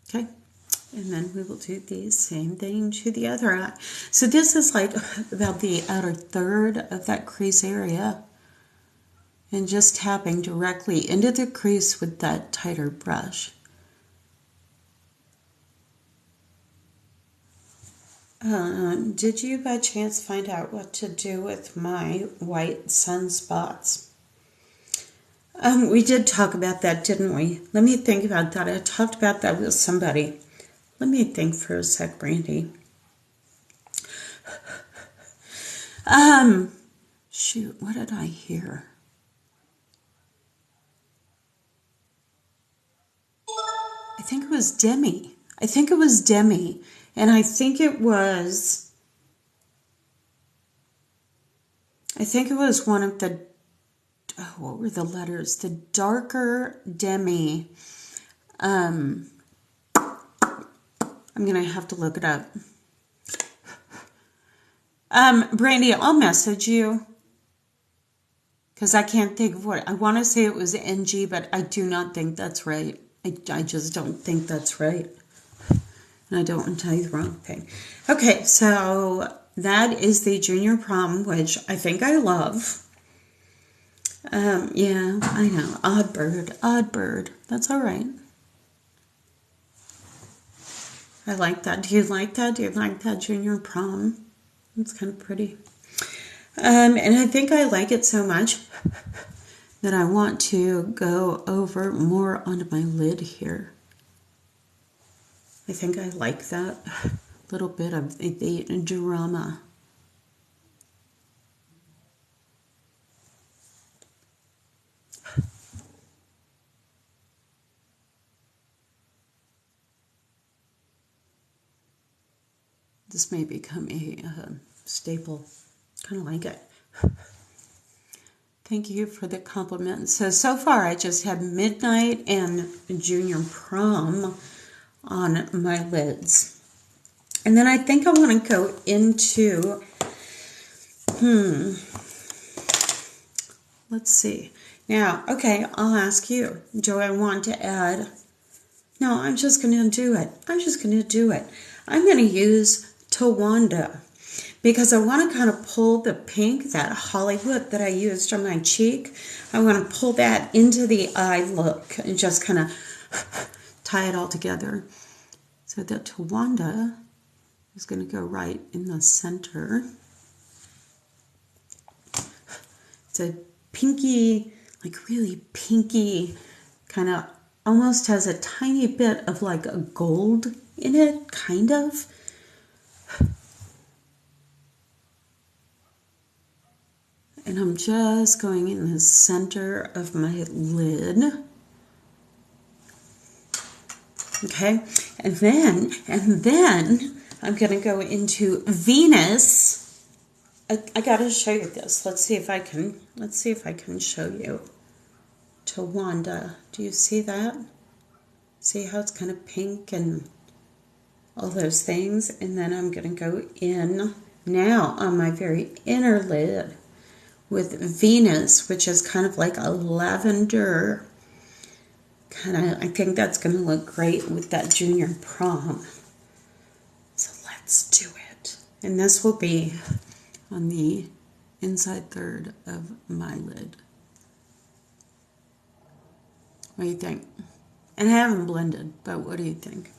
Okay. And then we will do the same thing to the other eye. So this is like about the outer third of that crease area. And just tapping directly into the crease with that tighter brush. Did you by chance find out what to do with my white sunspots? We did talk about that, didn't we? Let me think about that. I talked about that with somebody. Let me think for a sec, Brandy. Shoot, what did I hear? I think it was Demi. And I think it was one of the, what were the letters? The darker Demi. I'm going to have to look it up. Brandy, I'll message you. Because I can't think of what, I want to say it was NG, but I do not think that's right. I just don't think that's right. And I don't want to tell you the wrong thing. Okay, so that is the Junior Prom, which I think I love. Yeah, I know. Odd bird. That's all right. I like that. Do you like that? Do you like that Junior Prom? It's kind of pretty. And I think I like it so much that I want to go over more onto my lid here. I think I like that little bit of the drama. This may become a staple. Kind of like it. Thank you for the compliment. So far I just have Midnight and Junior Prom on my lids. And then I think I want to go into, let's see. Now, okay, I'll ask you, do I want to add, no, I'm just going to do it. I'm going to use Tawanda because I want to kind of pull the pink, that Hollywood that I used on my cheek. I want to pull that into the eye look and just kind of tie it all together. So the Tawanda is going to go right in the center. It's a pinky, like really pinky, kind of almost has a tiny bit of like a gold in it, kind of. And I'm just going in the center of my lid. Okay, and then I'm going to go into Venus. I got to show you this. Let's see if I can show you. Tawanda. Do you see that? See how it's kind of pink and all those things? And then I'm going to go in now on my very inner lid with Venus, which is kind of like a lavender kind of. I think that's going to look great with that Junior Prom. So let's do it. And this will be on the inside third of my lid. What do you think? And I haven't blended, but what do you think?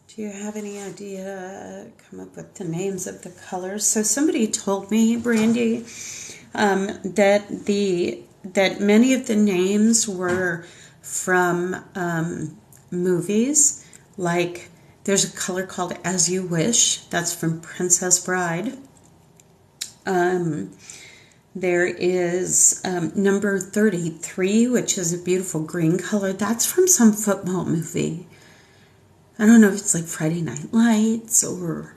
Do you have any idea? Come up with the names of the colors. So somebody told me, Brandy, that many of the names were from movies. Like there's a color called As You Wish. That's from Princess Bride. There is number 33, which is a beautiful green color. That's from some football movie. I don't know if it's like Friday Night Lights or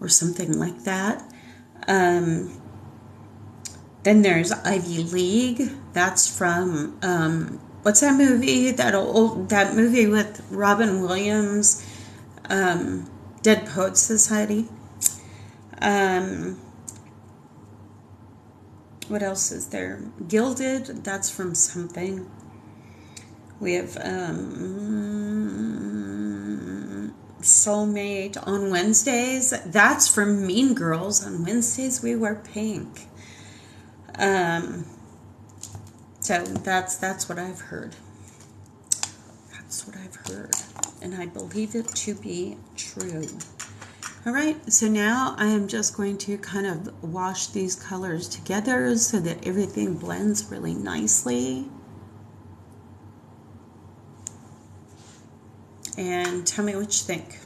something like that. Then there's Ivy League. That's from what's that movie? That movie with Robin Williams, Dead Poets Society. What else is there? Gilded. That's from something. We have Soulmate on Wednesdays. That's from Mean Girls. On Wednesdays we wear pink. So that's what I've heard. That's what I've heard. And I believe it to be true. All right, so now I am just going to kind of wash these colors together so that everything blends really nicely. And tell me what you think.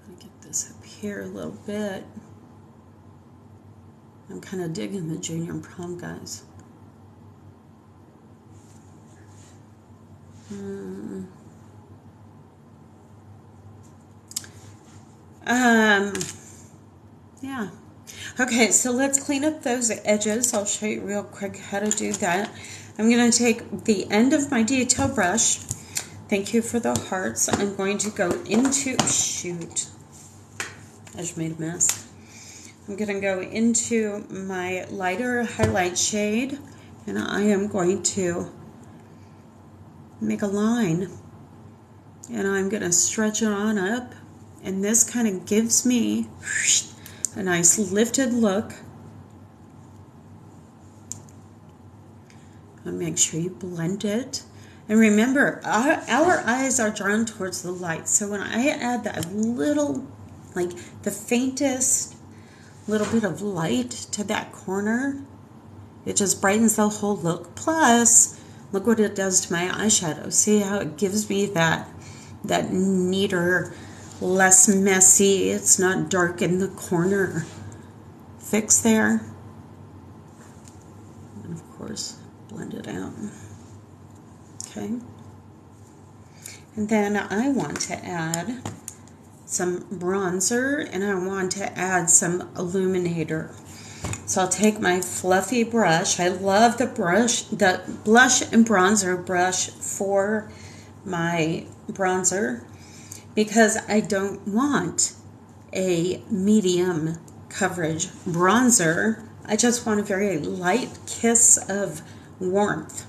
Let me get this up here a little bit. I'm kind of digging the Junior Prom, guys. Yeah. Okay, so let's clean up those edges. I'll show you real quick how to do that. I'm going to take the end of my detail brush. Thank you for the hearts. I'm going to go into, shoot, I just made a mess. I'm going to go into my lighter highlight shade, and I am going to make a line, and I'm going to stretch it on up, and this kind of gives me a nice lifted look. And make sure you blend it. And remember, our eyes are drawn towards the light. So when I add that little, like the faintest little bit of light to that corner, it just brightens the whole look. Plus, look what it does to my eyeshadow. See how it gives me that neater, less messy, it's not dark in the corner fix there. it out. Okay. And then I want to add some bronzer, and I want to add some illuminator. So I'll take my fluffy brush. I love the blush and bronzer brush for my bronzer because I don't want a medium coverage bronzer. I just want a very light kiss of warmth.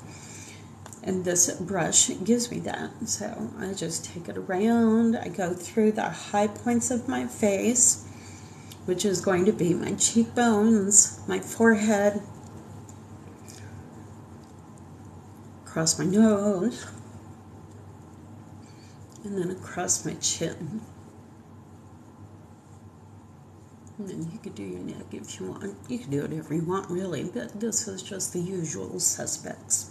And this brush gives me that. So I just take it around. I go through the high points of my face, which is going to be my cheekbones, my forehead, across my nose, and then across my chin. And then you could do your neck if you want. You can do whatever you want, really, but this is just the usual suspects.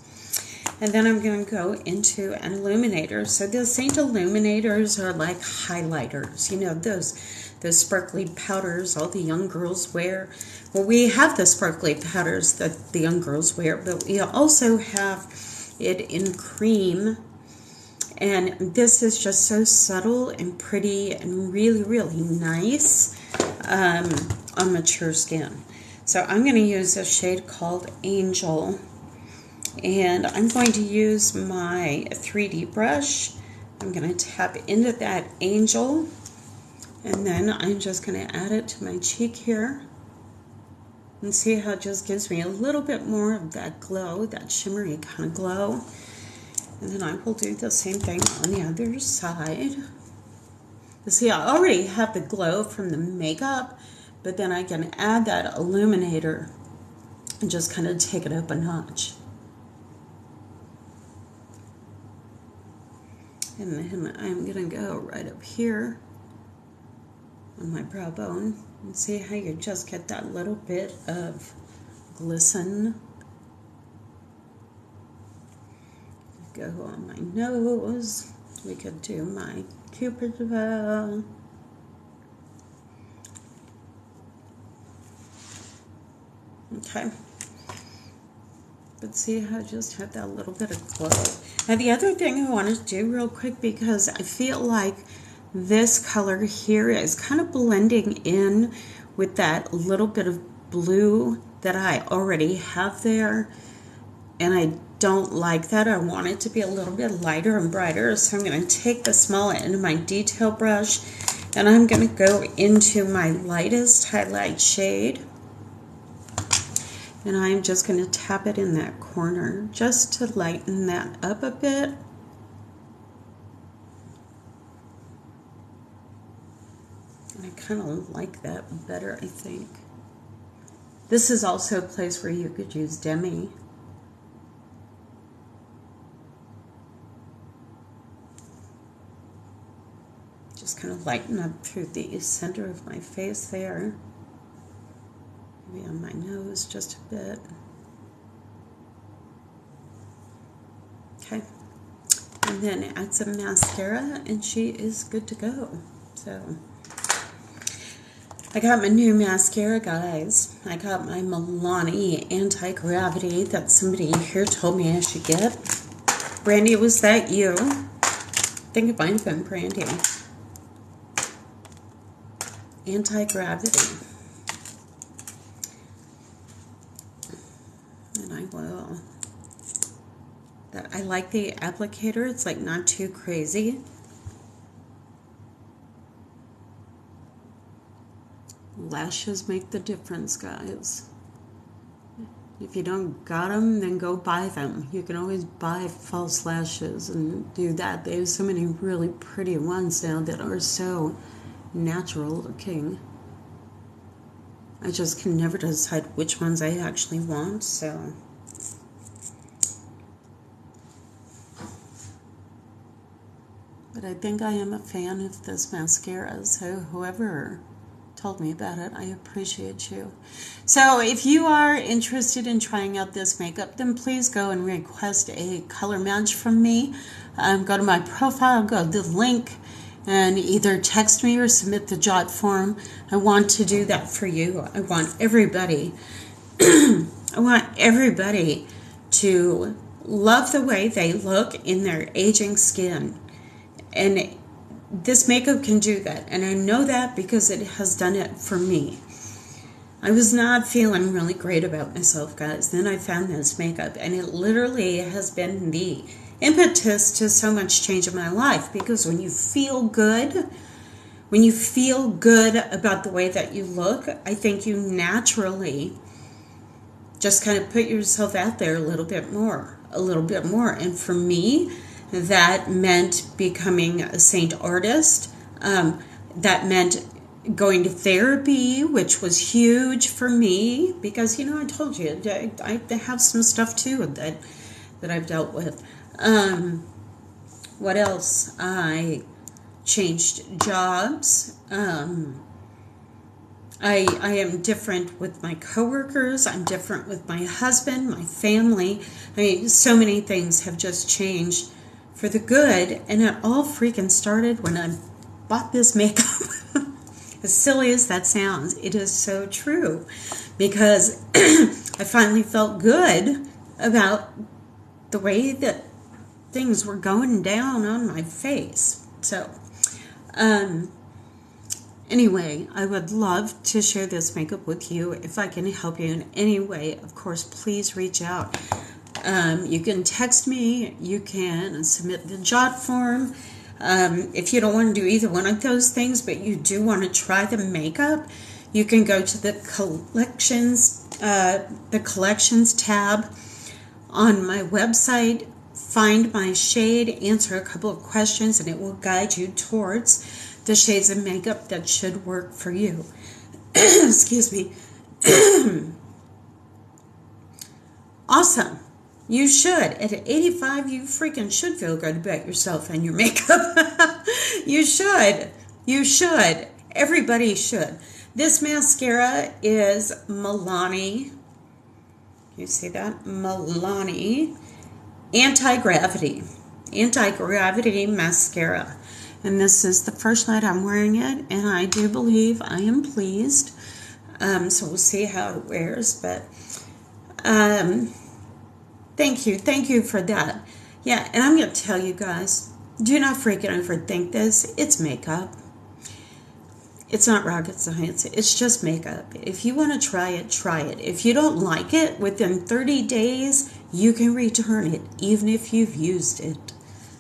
And then I'm going to go into an illuminator. So the Seint illuminators are like highlighters. You know, those sparkly powders all the young girls wear. Well, we have the sparkly powders that the young girls wear, but we also have it in cream. And this is just so subtle and pretty and really, really nice on mature skin. So I'm going to use a shade called Angel. And I'm going to use my 3D brush. I'm going to tap into that Angel. And then I'm just going to add it to my cheek here. And see how it just gives me a little bit more of that glow, that shimmery kind of glow. And then I will do the same thing on the other side. You see, I already have the glow from the makeup, but then I can add that illuminator and just kind of take it up a notch. And then I'm going to go right up here on my brow bone and see how you just get that little bit of glisten. Go on my nose. We could do my Cupid's bow. Okay. But see how I just have that little bit of glow. Now the other thing I want to do real quick, because I feel like this color here is kind of blending in with that little bit of blue that I already have there. And I don't like that. I want it to be a little bit lighter and brighter. So I'm going to take the small end of my detail brush and I'm going to go into my lightest highlight shade. And I'm just going to tap it in that corner just to lighten that up a bit. And I kind of like that better, I think. This is also a place where you could use Demi. Just kind of lighten up through the center of my face there. Maybe on my nose just a bit. Okay. And then add some mascara and she is good to go. So I got my new mascara, guys. I got my Milani Anti-Gravity that somebody here told me I should get. Brandy, was that you? I think it might have been Brandy. Anti-Gravity. And I will. I like the applicator. It's like not too crazy. Lashes make the difference, guys. If you don't got them, then go buy them. You can always buy false lashes and do that. They have so many really pretty ones now that are so natural looking. I just can never decide which ones I actually want, so. But I think I am a fan of this mascara, so whoever told me about it, I appreciate you. So if you are interested in trying out this makeup, then please go and request a color match from me. Go to my profile, go to the link, and either text me or submit the jot form. I want to do that for you. I want everybody, to love the way they look in their aging skin. And this makeup can do that. And I know that because it has done it for me. I was not feeling really great about myself, guys. Then I found this makeup, and it literally has been the impetus to so much change in my life. Because when you feel good about the way that you look, I think you naturally just kind of put yourself out there a little bit more. And for me, that meant becoming a Seint artist. That meant going to therapy, which was huge for me because, I told you, I have some stuff too that I've dealt with. What else? I changed jobs. I am different with my coworkers. I'm different with my husband, my family. I mean, so many things have just changed for the good, and it all freaking started when I bought this makeup. As silly as that sounds, it is so true, because I finally felt good about the way that things were going down on my face. So, anyway, I would love to share this makeup with you. If I can help you in any way, of course, please reach out. You can text me. You can submit the jot form. If you don't want to do either one of those things, but you do want to try the makeup, you can go to the collections tab on my website, find my shade, answer a couple of questions, and it will guide you towards the shades of makeup that should work for you. Excuse me. Awesome. You should. At 85, you freaking should feel good about yourself and your makeup. You should. You should. Everybody should. This mascara is Milani. You see that? Milani Anti-Gravity. Anti-Gravity Mascara. And this is the first night I'm wearing it, and I do believe I am pleased. So we'll see how it wears, but thank you for that. Yeah, and I'm going to tell you guys, do not freaking overthink this. It's makeup. It's not rocket science. It's just makeup. If you want to try it, try it. If you don't like it, within 30 days, you can return it, even if you've used it.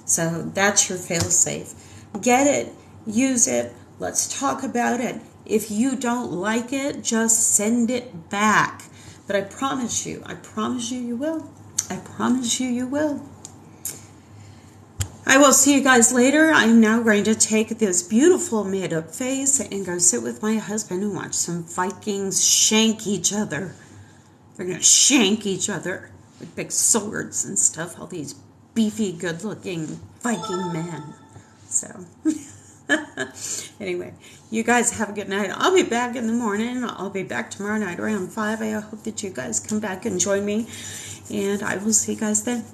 So that's your fail-safe. Get it. Use it. Let's talk about it. If you don't like it, just send it back. But I promise you you will. I promise you will. I will see you guys later. I'm now going to take this beautiful made-up face and go sit with my husband and watch some Vikings shank each other. They're going to shank each other with big swords and stuff. All these beefy, good-looking Viking men. So, anyway, you guys have a good night. I'll be back in the morning. I'll be back tomorrow night around 5. I hope that you guys come back and join me. And I will see you guys then.